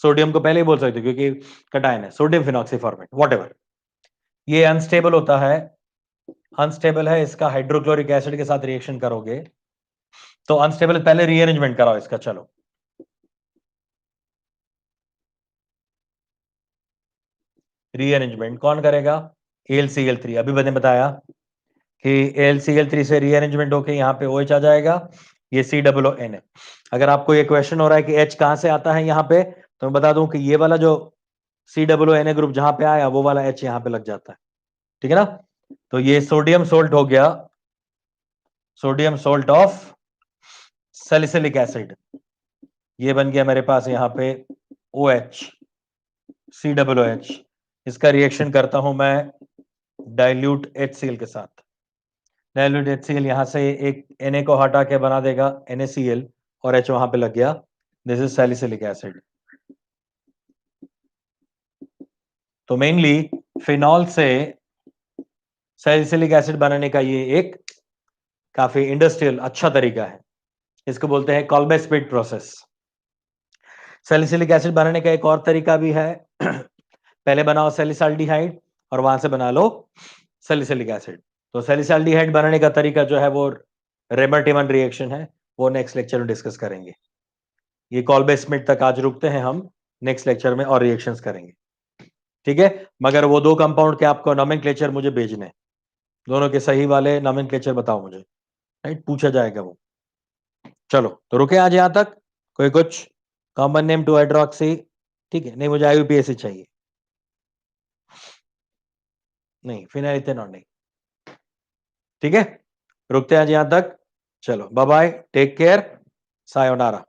सोडियम को पहले ही बोल सकते हो क्योंकि कटायन है, सोडियम फिनॉक्सी फॉर्मेट, वॉटेवर। ये अनस्टेबल होता है, अनस्टेबल है, इसका हाइड्रोक्लोरिक एसिड के साथ रिएक्शन करोगे तो अनस्टेबल, पहले रीअरेंजमेंट कराओ इसका। चलो रीअरेंजमेंट कौन करेगा? AlCl3, अभी मैंने बताया कि AlCl3 से रीअरेंजमेंट होके यहाँ पे OH आ जाएगा, ये COON है। अगर आपको ये क्वेश्चन हो रहा है कि H कहां से आता है यहाँ पे, तो मैं बता दूं कि ये वाला जो COON ग्रुप जहां पे आया वो वाला H यहाँ पे लग जाता है, ठीक है ना। तो ये सोडियम सोल्ट हो गया, sodium salt of salicylic acid, ये बन गया मेरे पास यहाँ पे OH, COOH। इसका रिएक्शन करता हूं मैं डाइल्यूट HCl के साथ, डाइल्यूट HCl यहां से एक Na को हटा के बना देगा NaCl और H वहां पे लग गया, दिस इज सैलिसिलिक एसिड। तो मेनली फिनॉल से सैलिसिलिक एसिड बनाने का ये एक काफी इंडस्ट्रियल अच्छा तरीका है, इसको बोलते हैं Kolbe spit process. Salicylic acid बनाने का एक और तरीका भी है पहले बनाओ सैलिसाल्डिहाइड और वहां से बना लो सैलिसिलिक एसिड। तो सैलिसाल्डिहाइड बनाने का तरीका जो है वो रेमर-टिमन रिएक्शन है, वो नेक्स्ट लेक्चर में डिस्कस करेंगे। ये कॉल्बे स्पिट तक आज रुकते हैं हम, नेक्स्ट लेक्चर में और रिएक्शंस करेंगे, ठीक है। मगर वो दो कंपाउंड के आपको नोमेनक्लेचर मुझे भेजने, दोनों के सही वाले नोमेनक्लेचर बताओ मुझे, राइट, पूछा जाएगा वो। चलो तो रुके आज यहां तक, कोई कुछ कॉमन नेम टू हाइड्रोक्सी, ठीक है, नहीं मुझे IUPAC चाहिए, नहीं फिनाइल इथेनॉल नहीं, ठीक है। रुकते हैं आज यहां तक, चलो bye bye, take care, sayonara.